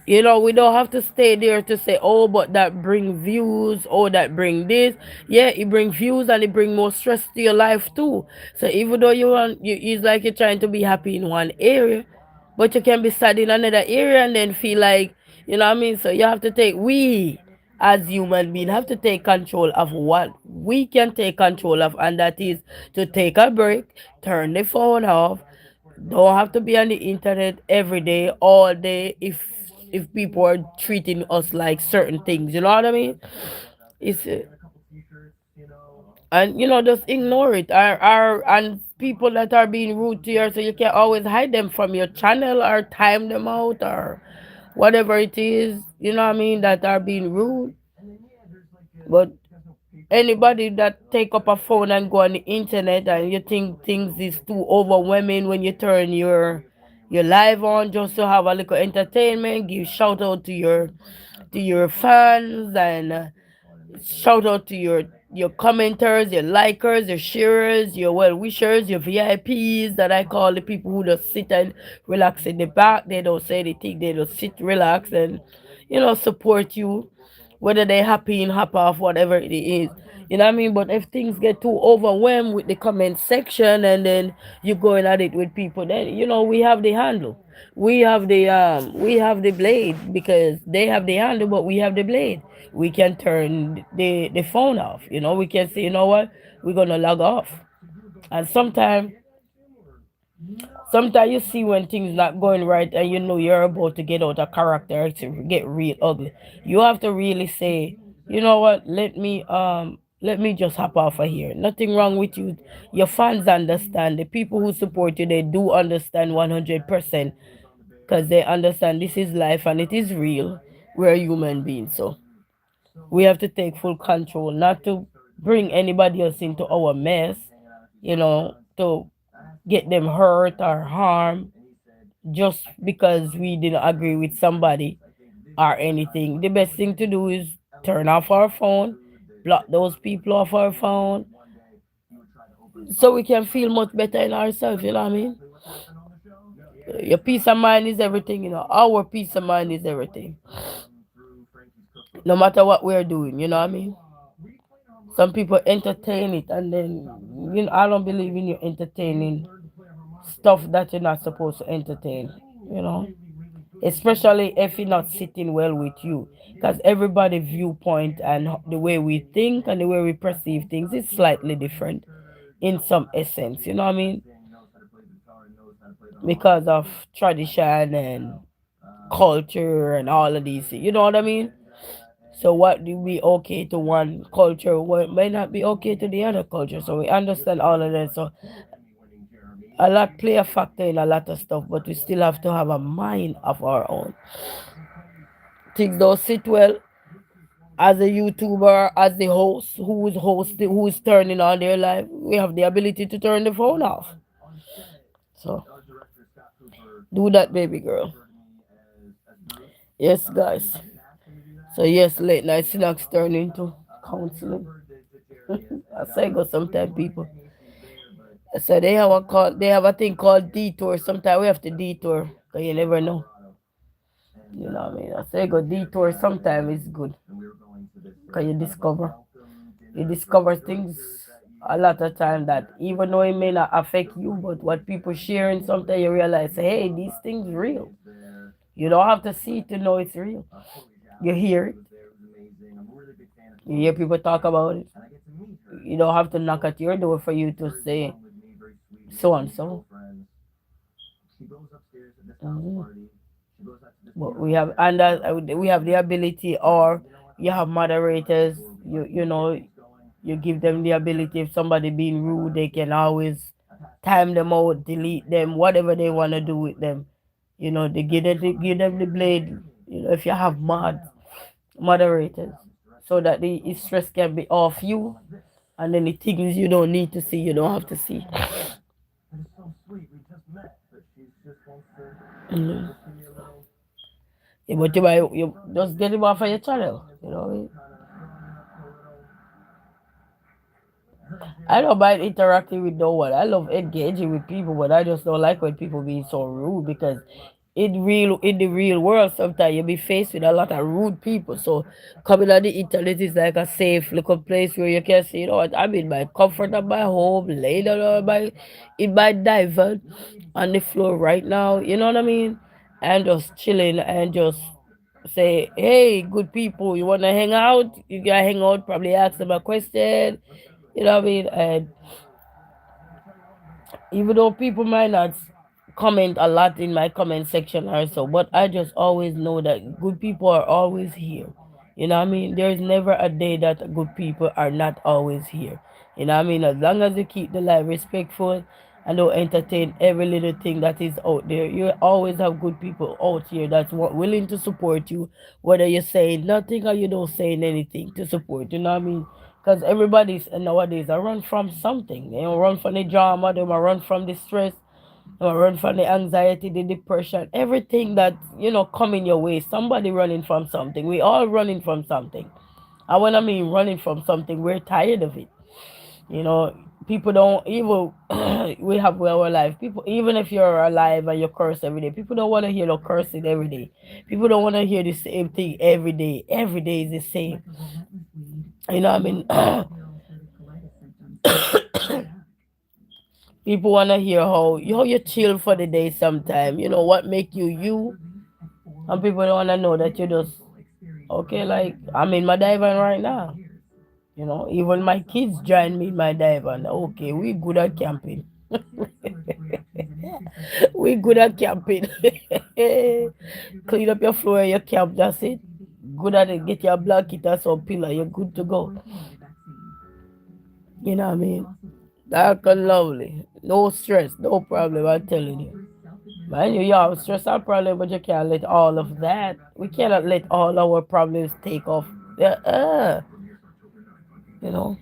Speaker 1: We don't have to stay there to say, oh, but that bring views, oh, that bring this. Yeah, it bring views and it bring more stress to your life too. So even though it's like you're trying to be happy in one area, but you can be sad in another area and then feel like, you know what I mean? So you have to we as human beings have to take control of what we can take control of, and that is to take a break, turn the phone off, don't have to be on the internet every day, all day. If people are treating us like certain things, you know what I mean? It's and just ignore it. And people that are being rude to you, so you can always hide them from your channel or time them out or whatever it is. You know what I mean? That are being rude, but anybody that take up a phone and go on the internet and you think things is too overwhelming when you turn your live on just to have a little entertainment, give shout out to your fans, and shout out to your commenters, your likers, your sharers, your well wishers, your VIPs that I call the people who just sit and relax in the back. They don't say anything, they just sit, relax, and support you, whether they're happy and happy off, whatever it is. You know what I mean? But if things get too overwhelmed with the comment section and then you're going at it with people, then we have the handle. We have the blade, because they have the handle, but we have the blade. We can turn the phone off. We can say, you know what, we're gonna log off. And sometimes you see when things not going right and you're about to get out of character to get real ugly. You have to really say, you know what, let me just hop off of here. Nothing wrong with you. Your fans understand. The people who support you, they do understand 100%, because they understand this is life and it is real. We're human beings, so we have to take full control, not to bring anybody else into our mess, to get them hurt or harm just because we didn't agree with somebody or anything. The best thing to do is turn off our phone, block those people off our phone, so we can feel much better in ourselves, you know what I mean? Your peace of mind is everything, our peace of mind is everything. No matter what we're doing, you know what I mean? Some people entertain it, and then I don't believe in you entertaining stuff that you're not supposed to entertain, you know, especially if it's not sitting well with you, because everybody viewpoint and the way we think and the way we perceive things is slightly different in some essence, you know what I mean? Because of tradition and culture and all of these things. You know what I mean? So what do be okay to one culture what may not be okay to the other culture. So we understand all of that. So a lot play a factor in a lot of stuff, but we still have to have a mind of our own. Things don't sit well as a YouTuber, as the host, who's hosting, who's turning on their live. We have the ability to turn the phone off. So do that, baby girl. Yes, guys. So yes, late night snacks turn into counseling. I say go sometimes people. So they have a call. They have a thing called detour. Sometimes we have to detour, cause you never know. You know what I mean? I say go detour. Sometimes it's good, cause you discover things a lot of time that even though it may not affect you, but what people sharing, sometimes you realize, hey, these things real. You don't have to see it to know it's real. You hear it. You hear people talk about it. You don't have to knock at your door for you to say so and so. Mhm. But we have and we have the ability, or you have moderators. You give them the ability. If somebody being rude, they can always time them out, delete them, whatever they want to do with them. They give them the blade. If you have moderators, so that the stress can be off you, and then the things you don't need to see, you don't have to see. Mhm. Yeah, but you just get him off of your channel. I don't mind interacting with no one. I love engaging with people, but I just don't like when people being so rude, because in the real world sometimes you'll be faced with a lot of rude people. So coming on the internet is like a safe little place where you can say, what, I'm in my comfort of my home, laying down in my divan on the floor right now, you know what I mean? And just chilling and just say, hey, good people, you wanna hang out? You gotta hang out, probably ask them a question, you know what I mean? And even though people might not comment a lot in my comment section or so, but I just always know that good people are always here. You know what I mean? There's never a day that good people are not always here. You know what I mean? As long as you keep the life respectful and don't entertain every little thing that is out there, you always have good people out here that's willing to support you, whether you're saying nothing or you don't saying anything to support. You know what I mean? Because everybody's nowadays I run from something. They don't run from the drama, they might run from the stress, they might run from the anxiety, the depression, everything that come in your way. Somebody running from something. We all running from something. And when I mean running from something, we're tired of it. You know, people don't even we have our life. People, even if you're alive and you curse every day, people don't want to hear no cursing every day. People don't want to hear the same thing every day. Every day is the same. You know what I mean? People want to hear how you chill for the day sometime. You know what make you you. And people don't want to know that you just okay. Like I'm in my divan right now. Even my kids join me in my divan. Okay, we good at camping. We good at camping. Clean up your floor and your camp. That's it. Good at it. Get your blanket or some pillow. You're good to go. You know what I mean? Dark and lovely. No stress, no problem, I'm telling you. Man, you have stress and problem, but you can't let all of that. We cannot let all our problems take off. You know.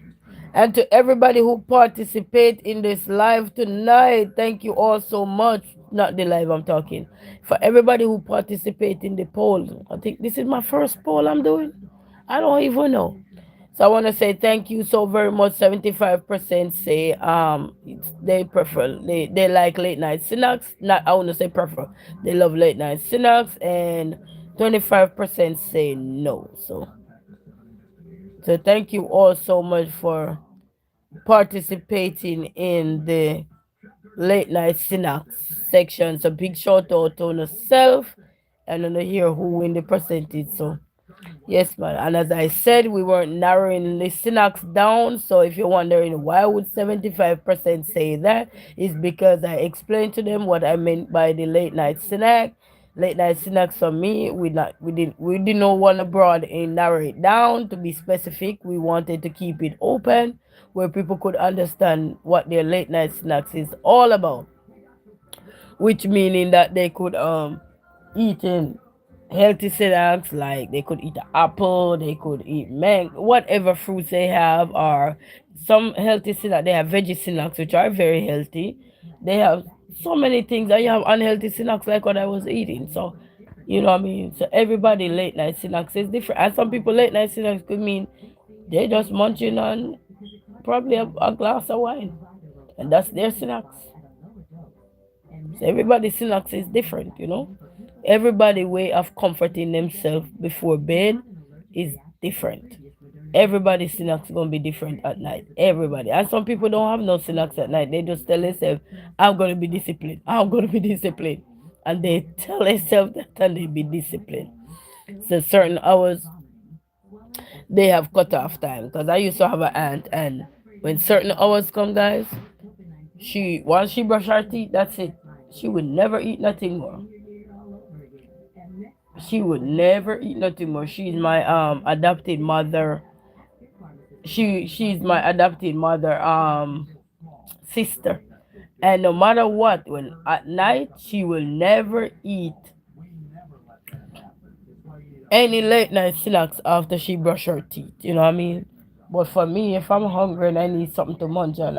Speaker 1: And to everybody who participate in this live tonight, thank you all so much. Not the live I'm talking. For everybody who participate in the poll. I think this is my first poll I'm doing. I don't even know. So I want to say thank you so very much. 75% say they prefer they like late night snacks. Not I want to say prefer. They love late night snacks, and 25% say no. So thank you all so much for participating in the late night snacks section. So big shout out to yourself and on here who win the percentage. So yes, man. And as I said, we weren't narrowing the syntax down. So if you're wondering why would 75% say that, is because I explained to them what I meant by the late night snack. Late night snacks for me, we didn't want to broad and narrow it down to be specific. We wanted to keep it open where people could understand what their late night snacks is all about, which meaning that they could eat in healthy snacks, like they could eat an apple, they could eat mango, whatever fruits they have, or some healthy snacks. They have veggie snacks which are very healthy. They have so many things, and you have unhealthy snacks like what I was eating. So you know what I mean? So everybody late night snacks is different. And some people late night snacks could mean they just munching on probably a glass of wine. And that's their snacks. So everybody's syntax is different, you know. Everybody way of comforting themselves before bed is different. Everybody's syntax gonna be different at night. Everybody. And some people don't have no syntax at night. They just tell themselves, I'm gonna be disciplined. I'm gonna be disciplined. And they tell themselves that and they be disciplined. So certain hours they have cut off time. Because I used to have an aunt, and when certain hours come, guys, she once she brush her teeth, that's it. She would never eat nothing more. She would never eat nothing more. She's my adopted mother. She's my adopted mother sister. And no matter what, when at night she will never eat any late night snacks after she brush her teeth. You know what I mean? But for me, if I'm hungry and I need something to munch on,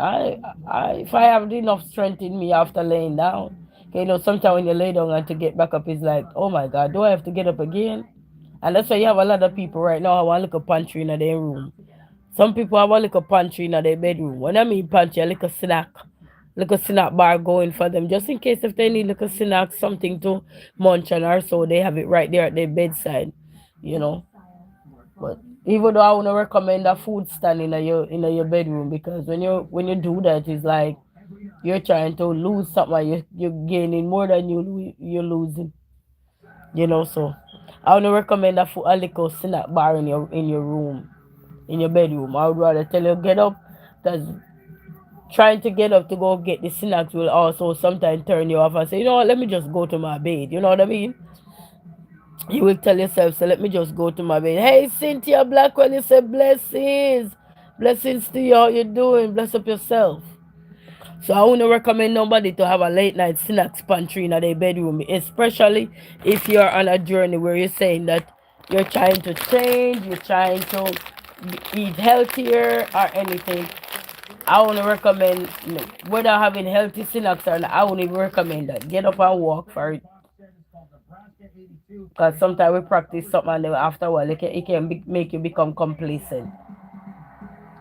Speaker 1: if I have enough strength in me after laying down, you know, sometimes when you lay down and to get back up is like, oh my God, do I have to get up again? And that's why you have a lot of people right now who want a little pantry in their room. Some people have a little pantry in their bedroom. When I mean pantry, a little snack bar going for them, just in case if they need little snack, something to munch on or so, they have it right there at their bedside, you know. But even though I wouldn't recommend a food stand in your bedroom, because when you do that, it's like you're trying to lose something. You're gaining more than you're losing. You know, so I would recommend a little snack bar in your room, in your bedroom. I would rather tell you get up, because trying to get up to go get the snacks will also sometimes turn you off and say, you know what, let me just go to my bed. You know what I mean? You will tell yourself, so let me just go to my bed. Hey, Cynthia Blackwell, you say blessings. Blessings to you. How you doing? Bless up yourself. So I wouldn't recommend nobody to have a late night snacks pantry in their bedroom, especially if you're on a journey where you're saying that you're trying to change, you're trying to eat healthier or anything. I wouldn't recommend, whether having healthy snacks or not, I wouldn't even recommend that. Get up and walk for it. Because sometimes we practice something and then after a while it can make you become complacent.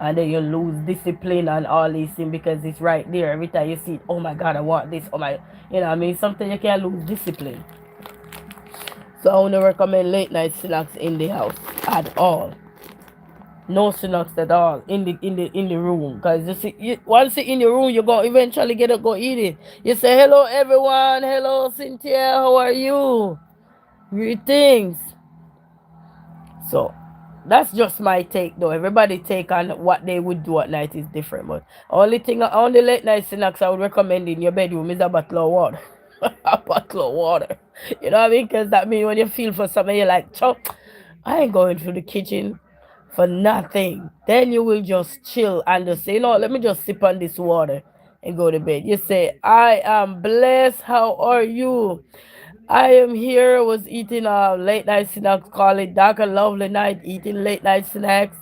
Speaker 1: And then you lose discipline and all these things because it's right there. Every time you see it, oh my God, I want this. Oh my, you know what I mean? Sometimes you can lose discipline. So I wouldn't recommend late night snacks in the house at all. No snacks at all in the room. Because once it's in the room, you're going to eventually get up, go eat it. You say, hello everyone. Hello Cynthia, how are you? Greetings. So that's just my take though. Everybody take on what they would do at night is different. But only late night snacks I would recommend in your bedroom is a bottle of water. A bottle of water. You know what I mean? Because that means when you feel for something, you're like, Chop, I ain't going to the kitchen for nothing. Then you will just chill and just say, let me just sip on this water and go to bed. You say, I am blessed. How are you? I am here, was eating late night snacks, call it dark and lovely night, eating late night snacks.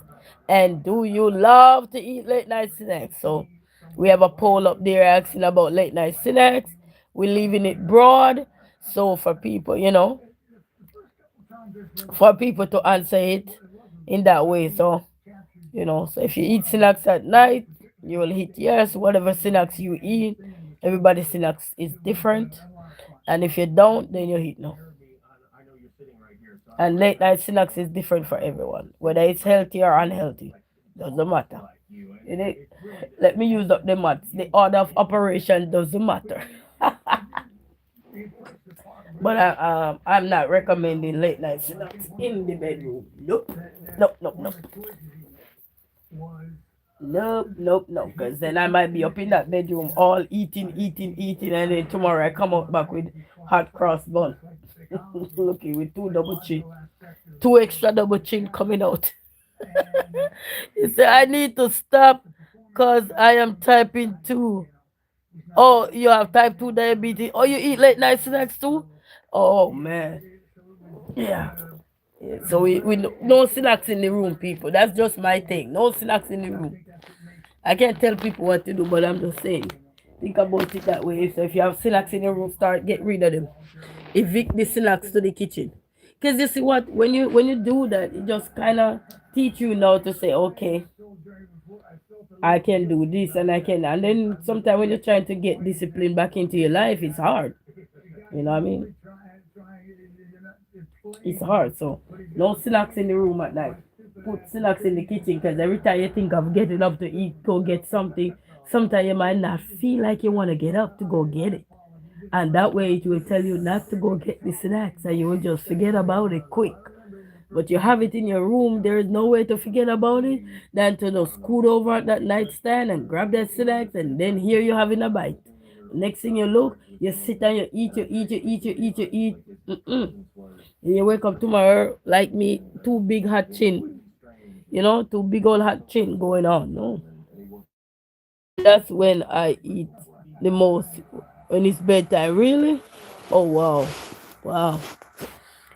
Speaker 1: And do you love to eat late night snacks? So we have a poll up there asking about late night snacks. We're leaving it broad. So for people, for people to answer it in that way. So, so if you eat snacks at night, you will hit yes. Whatever snacks you eat, everybody's snacks is different. And if you don't, then you hit no. And late night snacks is different for everyone, whether it's healthy or unhealthy. Doesn't matter. Let me use up the maths. The order of operation doesn't matter. But I'm not recommending late night snacks in the bedroom. Nope. Nope, nope, nope. Nope. Because then I might be up in that bedroom all eating, and then tomorrow I come out back with hot cross bun. Looking with two double chin, two extra double chin coming out. He said, I need to stop because I am typing 2. Oh, you have type 2 diabetes. Oh, you eat late night snacks too? Oh, man. Yeah. Yeah, so we no snacks in the room, people. That's just my thing. No snacks in the room. I can't tell people what to do, but I'm just saying. Think about it that way. So if you have snacks in your room, start get rid of them. Evict the snacks to the kitchen. Cause you see what when you do that, it just kind of teach you now to say, okay, I can do this and I can. And then sometimes when you're trying to get discipline back into your life, it's hard. You know what I mean? It's hard. So no snacks in the room at night. Put snacks in the kitchen because every time you think of getting up to eat, go get something, sometimes you might not feel like you want to get up to go get it. And that way it will tell you not to go get the snacks and you will just forget about it quick. But you have it in your room, there is no way to forget about it than to just scoot over at that nightstand and grab that snacks and then here you having a bite. Next thing you look, you sit and you eat. Mm-mm. And you wake up tomorrow like me, two big hot chin, two big old hot chin going on. No. And that's when I eat the most when it's bedtime. Really? Oh wow. Wow.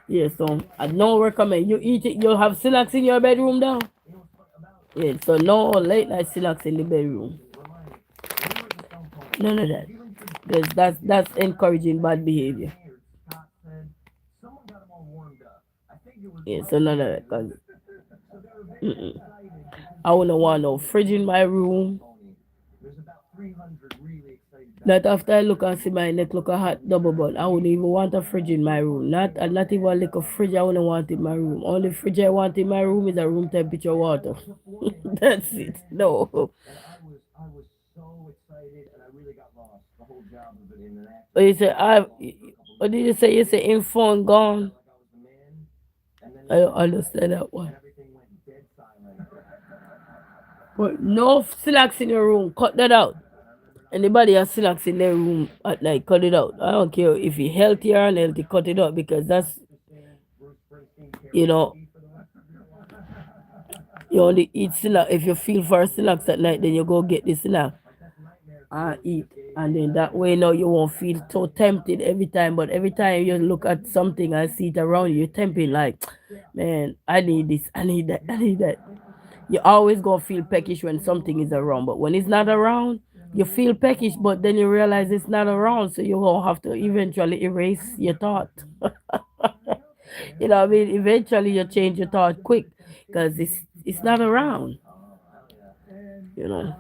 Speaker 1: Yeah, so I don't recommend you eat it. You'll have snacks in your bedroom now. Yeah, so no late night snacks in the bedroom. None of that. Because that's encouraging bad behavior. Yeah, so none of that. Cause I wouldn't want no fridge in my room. Not after I look and see my neck look a hot double bun. I wouldn't even want a fridge in my room. Not even a little fridge I wouldn't want in my room. Only fridge I want in my room is a room temperature water. That's it. No. But you say what did you say? You say info gone. I don't understand that one. But no snacks in your room. Cut that out. Anybody has snacks in their room at night, cut it out. I don't care if you're healthy or unhealthy, cut it out because that's, you know, you only eat snack. If you feel for snacks at night, then you go get the snack and eat. And then that way now you won't feel so tempted every time. But every time you look at something and see it around you, you're tempted like, man, I need this, I need that, I need that. You always gonna feel peckish when something is around. But when it's not around, you feel peckish, but then you realize it's not around, so you will have to eventually erase your thought. You know what I mean? Eventually you change your thought quick because it's not around. You know,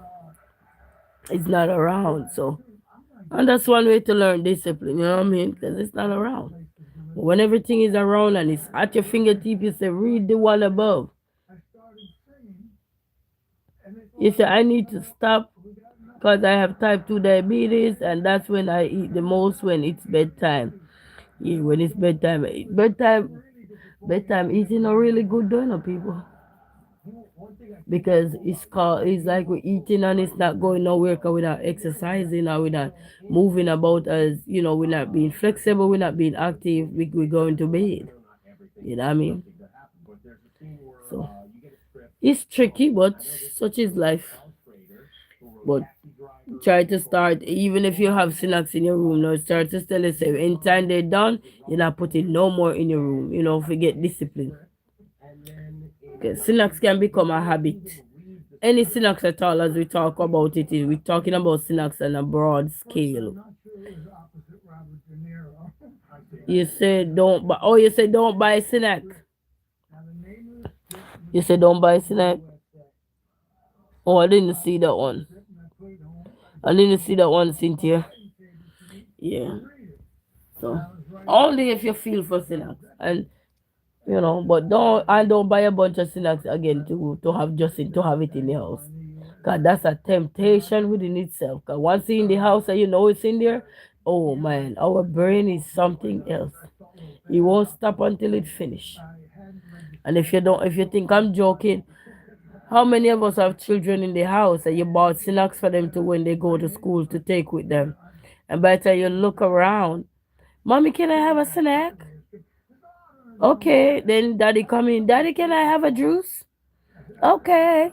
Speaker 1: it's not around. So, and that's one way to learn discipline. You know what I mean? Because it's not around. But when everything is around and it's at your fingertip, you say, read the one above. You say, I need to stop because I have type 2 diabetes, and that's when I eat the most when it's bedtime. Yeah, when it's bedtime. Bedtime eating not really good doing no people. Because it's like we're eating and it's not going nowhere because we're not exercising or we're not moving about as we're not being flexible, we're not being active, we're going to bed. You know what I mean? So it's tricky, but such is life. But try to start, even if you have snacks in your room, now start to tell yourself, anytime they're done, you're not putting no more in your room. Forget discipline. Okay, snacks can become a habit. Any snacks at all, as we talk about it, we're talking about snacks on a broad scale. You said don't buy. Oh, you said don't buy snack. You said don't buy snack. Oh, I didn't see that one. I didn't see that one, Cynthia. Yeah. So only if you feel for snacks, and but don't buy a bunch of snacks again to have to have it in the house. Cause that's a temptation within itself. Cause once it's in the house and you know it's in there, oh man, our brain is something else. It won't stop until it finish. And if you think I'm joking, how many of us have children in the house and you bought snacks for them to when they go to school to take with them? And by the time you look around, Mommy, can I have a snack? Okay, then daddy come in. Daddy, can I have a juice? Okay.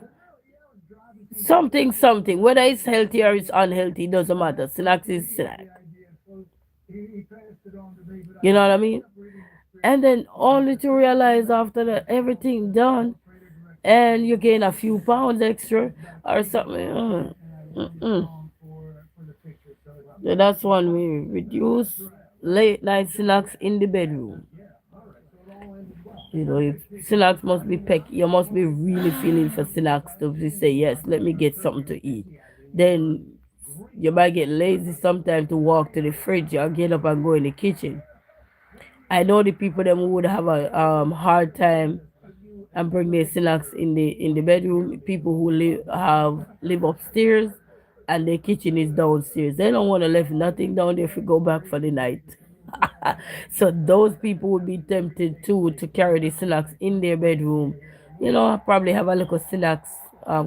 Speaker 1: Something, something. Whether it's healthy or it's unhealthy, doesn't matter. Snacks is snack. You know what I mean? And then only to realize after that everything done and you gain a few pounds extra or something. Mm. So that's one way. Reduce late night snacks in the bedroom. You know, if snacks must be peck, you must be really feeling for snacks to say yes. Let me get something to eat. Then you might get lazy sometimes to walk to the fridge or get up and go in the kitchen. I know the people that would have a hard time and bring their snacks in the bedroom. People who live upstairs and their kitchen is downstairs. They don't want to leave nothing down there if you go back for the night. So those people would be tempted too to carry the snacks in their bedroom. You know, probably have a little snacks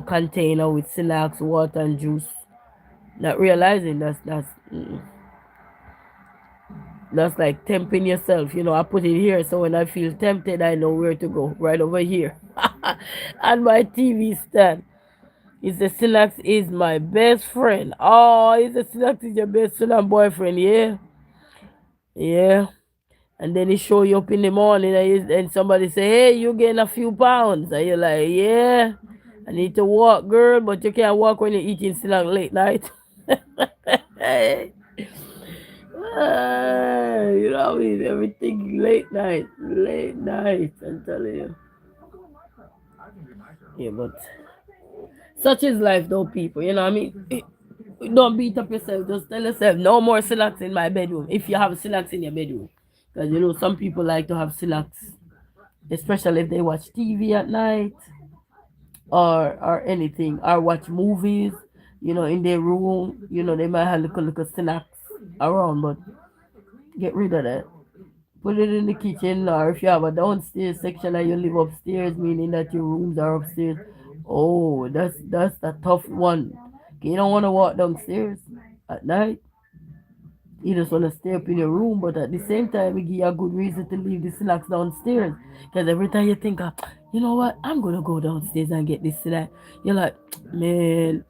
Speaker 1: container with snacks, water and juice. Not realizing that's like tempting yourself. You know, I put it here so when I feel tempted, I know where to go. Right over here. And my TV stand. He said, Silax is my best friend. Oh, he said, Silax is your best friend and boyfriend. Yeah. Yeah. And then he show you up in the morning and somebody say, hey, you gain a few pounds. And you're like, yeah. I need to walk, girl, but you can't walk when you're eating Silax late night. You know what I mean? Everything late night, late night. I'm telling you. Yeah, but such is life, though, people. You know what I mean? Don't beat up yourself. Just tell yourself, no more Silax in my bedroom. If you have Silax in your bedroom, because you know some people like to have Silax, especially if they watch TV at night or anything, or watch movies. You know, in their room. You know, they might have little snacks around, but get rid of that. Put it in the kitchen, or if you have a downstairs section and you live upstairs, meaning that your rooms are upstairs. Oh, that's a tough one. You don't want to walk downstairs at night. You just want to stay up in your room, but at the same time, it give you a good reason to leave the snacks downstairs. Because every time you think, you know what, I'm gonna go downstairs and get this snack, you're like, man.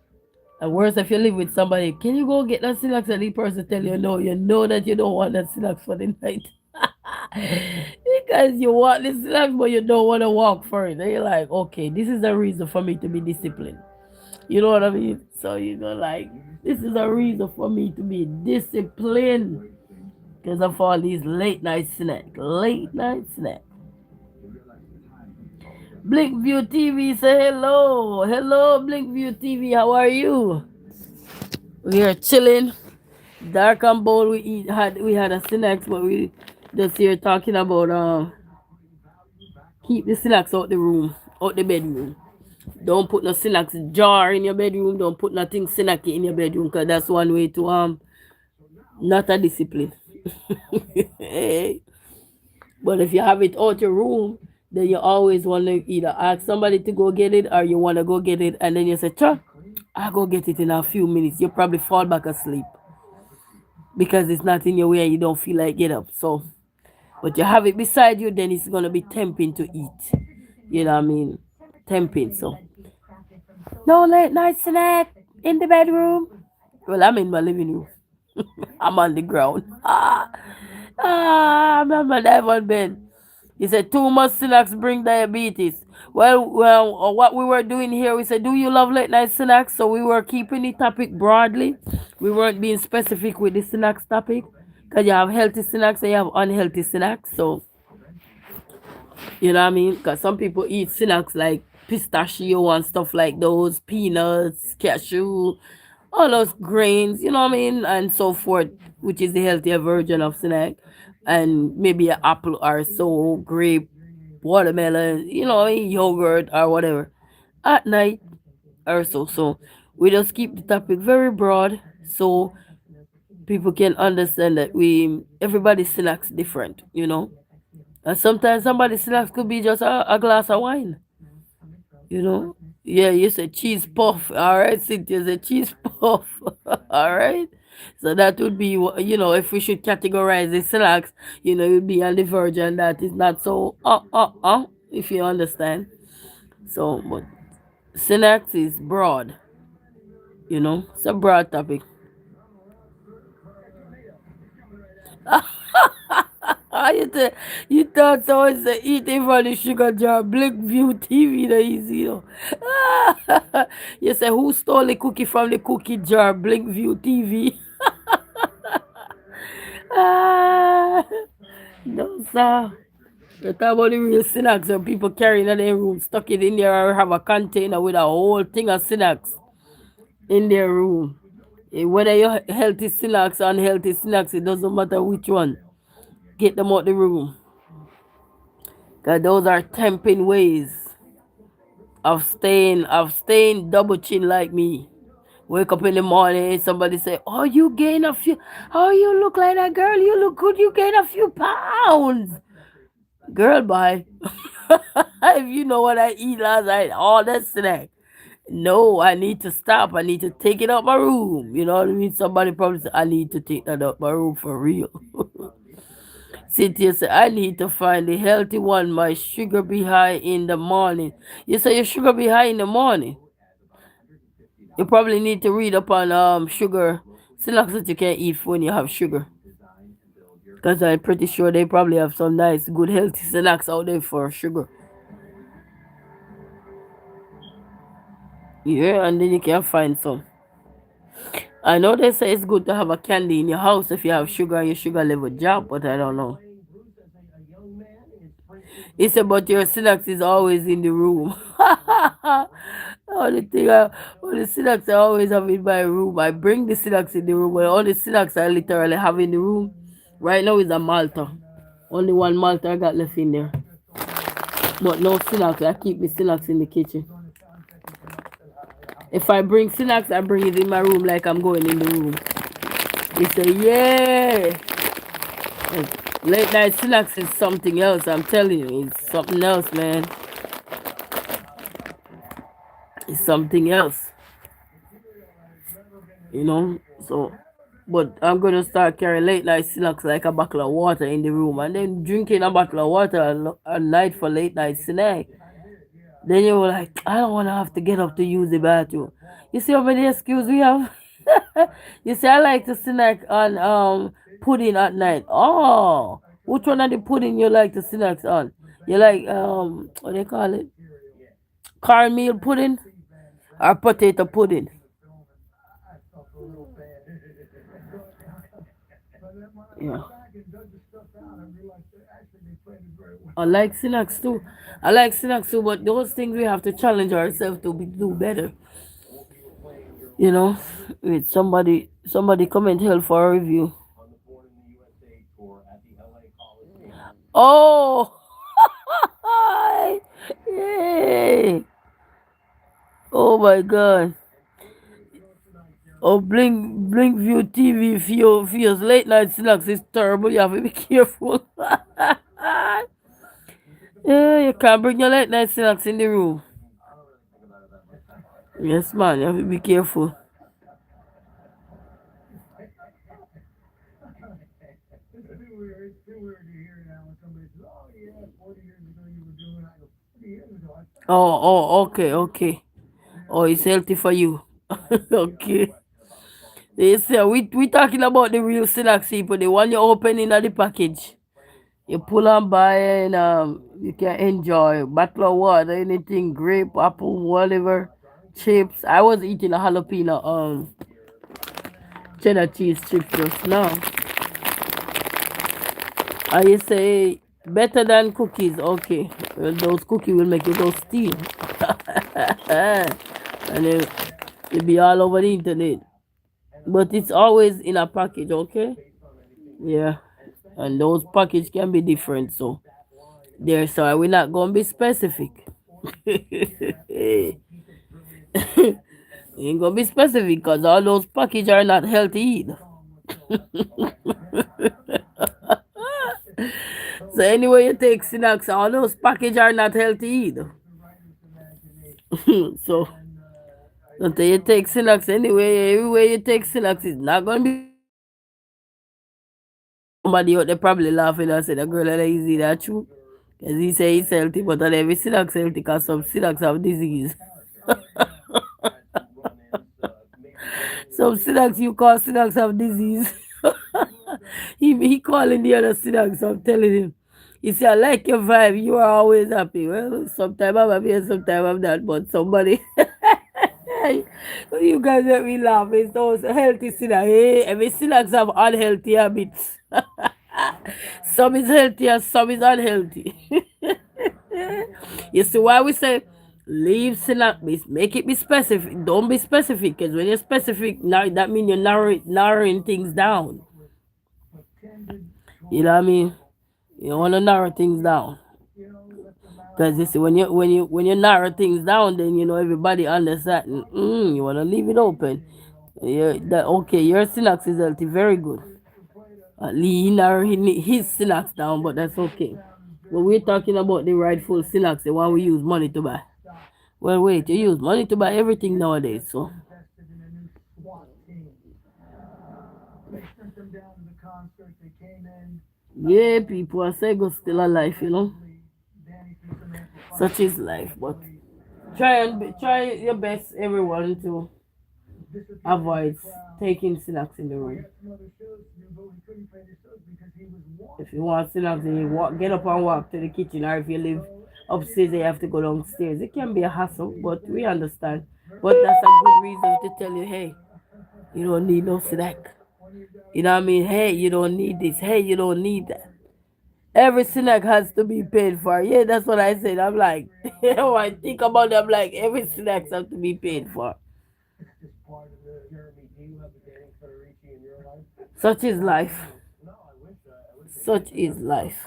Speaker 1: And worse if you live with somebody, can you go get that snacks? And the person tell you no, you know that you don't want that snacks for the night. Because you want the snacks, but you don't want to walk for it. And you're like, okay, this is a reason for me to be disciplined. You know what I mean? So you go like, this is a reason for me to be disciplined because of all these late night snacks. Late night snack. Blinkview TV say hello. Hello, Blinkview TV. How are you? We are chilling. Dark and bold. We had a snacks, but we just here talking about keep the snacks out the room, out the bedroom. Don't put no snacks jar in your bedroom. Don't put nothing snacky in your bedroom, cause that's one way to not a discipline. But if you have it out your room, then you always want to either ask somebody to go get it or you want to go get it, and then you say, "Cha, I'll go get it in a few minutes." You probably fall back asleep because it's not in your way and you don't feel like get up. So, but you have it beside you, then it's gonna be tempting to eat. You know what I mean? Tempting. So, no late night snack in the bedroom. Well, I'm in my living room. I'm on the ground. I remember that one, Ben. He said, too much snacks bring diabetes. Well, what we were doing here, we said, do you love late night snacks? So we were keeping the topic broadly. We weren't being specific with the snacks topic. Because you have healthy snacks and you have unhealthy snacks. So, you know what I mean? Because some people eat snacks like pistachio and stuff like those, peanuts, cashew, all those grains, you know what I mean, and so forth, which is the healthier version of snack, and maybe an apple or so, grape, watermelon, you know, yogurt or whatever, at night or so. So we just keep the topic very broad, so people can understand that we everybody snacks different, you know, and sometimes somebody snacks could be just a glass of wine, you know. Yeah, you said cheese puff. All right, Cynthia said cheese puff. All right. So that would be, if we should categorize the snacks, it would be on the version that is not so, if you understand. So, but snacks is broad, it's a broad topic. you, you thought someone said eating from the sugar jar, Blink View TV, the easy, You say, who stole the cookie from the cookie jar, Blink View TV? Ah, no, sir. You talk about the real snacks and people carrying in their room, stuck it in there or have a container with a whole thing of snacks in their room. Whether you're healthy snacks or unhealthy snacks, it doesn't matter which one. Get them out the room. Because those are tempting ways of staying double chin like me. Wake up in the morning and somebody say, oh, you gain a few, oh, you look like that girl, you look good, you gain a few pounds. Girl, bye. If you know what I eat last night, all that snack. No, I need to stop. I need to take it out my room. You know what I mean? Somebody probably said, I need to take that out my room for real. Cynthia said, I need to find the healthy one. My sugar be high in the morning. You say your sugar be high in the morning. You probably need to read up on sugar. Snacks that you can eat when you have sugar. Because I'm pretty sure they probably have some nice, good, healthy snacks out there for sugar. Yeah, and then you can find some. I know they say it's good to have a candy in your house if you have sugar and your sugar level drop, but I don't know. It's about your snacks is always in the room. All the thing, all the snacks I always have in my room. I bring the snacks in the room, but all the snacks I literally have in the room right now is a Malta. Only one Malta I got left in there. But no snacks. I keep the snacks in the kitchen. If I bring snacks, I bring it in my room like I'm going in the room. They say, yeah. Late night snacks is something else. I'm telling you, it's something else, man. It's something else. So, but I'm gonna start carrying late night snacks like a bottle of water in the room and then drinking a bottle of water at night for late night snack. Then you were like, I don't want to have to get up to use the bathroom. You see how many excuses we have? You see, I like to snack on pudding at night. Oh, which one of the pudding you like to snack on? You like what they call it? Cornmeal pudding or potato pudding? Yeah. I like snacks too. I like snacks too, but those things we have to challenge ourselves to do better. You know, with somebody comment help for a review. Oh, yay! Oh my God! Oh, Blink View TV feels late night snacks is terrible. You have to be careful. Yeah, you can't bring your late night snacks in the room. Yes, man, you have to be careful. Okay, okay. Oh, it's healthy for you. Okay. Yes, yeah, we talking about the real snacks, people. The one you open in the package. You pull and buy and you can enjoy bottle of water, anything, grape, apple, whatever, chips. I was eating a jalapeno cheddar cheese chips just now. And you say better than cookies, okay. Well, those cookies will make you go steal. And it'll be all over the internet. But it's always in a package, okay? Yeah. And those packages can be different, so there, so we're not gonna be specific. Ain't gonna be specific because all those packages are not healthy either. So anyway you take snacks, all those packages are not healthy either. So Until you take Silax anyway, everywhere you take Silax, it's not gonna be somebody out there probably laughing and say the girl is easy, that true. Because he say he's healthy, but on every Silax healthy because some Silax have disease. Some Silax you call Silax have disease. he calling the other Silax, so I'm telling him. He say, I like your vibe, you are always happy. Well, sometimes I'm happy and sometimes I'm not, but somebody you guys make me laugh. It's those healthy Silax. Hey, every Silax have unhealthy habits. Some is healthy and some is unhealthy. You see why we say leave Silax, make it be specific. Don't be specific, because when you're specific, now that means you're narrowing things down. You know what I mean? You want to narrow things down. Because you see, when you narrow things down, then you know everybody understand. You want to leave it open. Yeah, that okay. Your syntax is healthy, very good. Lee narrow his syntax down, but that's okay. But we're talking about the rightful syntax, the one we use money to buy. Well, wait, you use money to buy everything nowadays, so. Yeah, people are saying go still alive, you know. Such is life, but try your best, everyone, to avoid taking snacks in the room. If you want snacks, then you get up and walk to the kitchen, or if you live upstairs, you have to go downstairs. It can be a hassle, but we understand. But that's a good reason to tell you, hey, you don't need no snack. You know what I mean? Hey, you don't need this. Hey, you don't need that. Every snack has to be paid for. Yeah, that's what I said. I'm like, when I think about it, I'm like, every snack has to be paid for. Such is life. Such is life.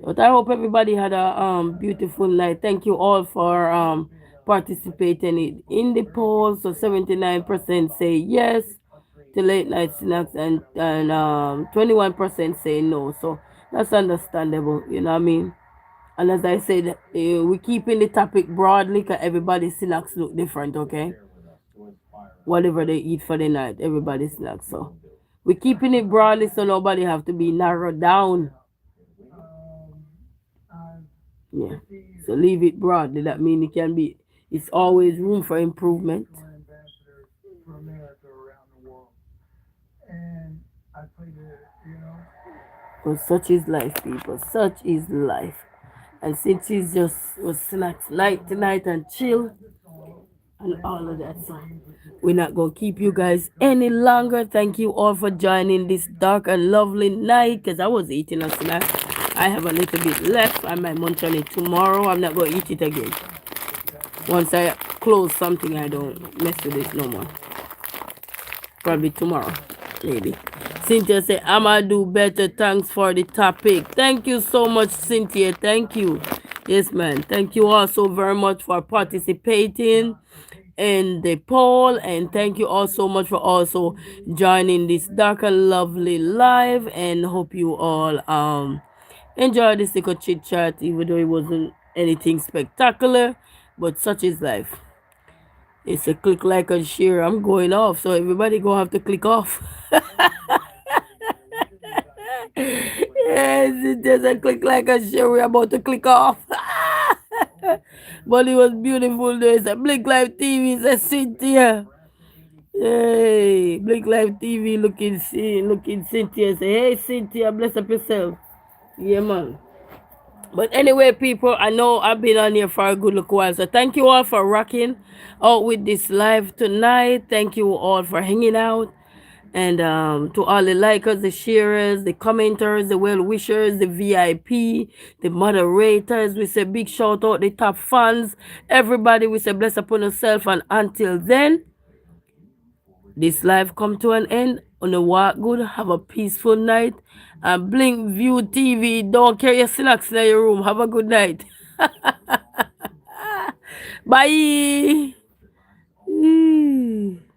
Speaker 1: But I hope everybody had a beautiful night. Thank you all for participating in the poll. So 79% say yes to late night snacks, and 21% say no. So that's understandable. You know what I mean? And as I said, we keeping the topic broadly because everybody's snacks look different. Okay, whatever they eat for the night, everybody's snacks. So we're keeping it broadly so nobody have to be narrowed down. Yeah. So leave it broadly. That means it can be. It's always room for improvement. But such is life, people. Such is life. And since it's just was snacks night tonight and chill and all of that, so we're not gonna keep you guys any longer. Thank you all for joining this dark and lovely night. Cause I was eating a snack. I have a little bit left. I might munch on it tomorrow. I'm not gonna eat it again. Once I close something, I don't mess with it no more. Probably tomorrow, maybe. Cynthia said, I'ma do better. Thanks for the topic. Thank you so much, Cynthia. Thank you. Yes, man. Thank you also very much for participating in the poll, and thank you all so much for also joining this dark and lovely live, and hope you all enjoy this little chit chat, even though it wasn't anything spectacular, but such is life. It's a click, like, and share. I'm going off, so everybody gonna have to click off. Yes, it just a click, like, and share. We're about to click off. But it was beautiful. There's a Blink Live TV. It's a Cynthia. Hey, Blink Live TV looking Cynthia. Say, hey, Cynthia, bless up yourself. Yeah, man. But anyway, people, I know I've been on here for a good look while. So thank you all for rocking out with this live tonight. Thank you all for hanging out. And to all the likers, the sharers, the commenters, the well wishers, the VIP, the moderators, we say big shout out, the top fans, everybody, we say bless upon yourself. And until then, this live come to an end. On a walk good, have a peaceful night. And Blink View TV, don't carry your snacks in your room. Have a good night. Bye.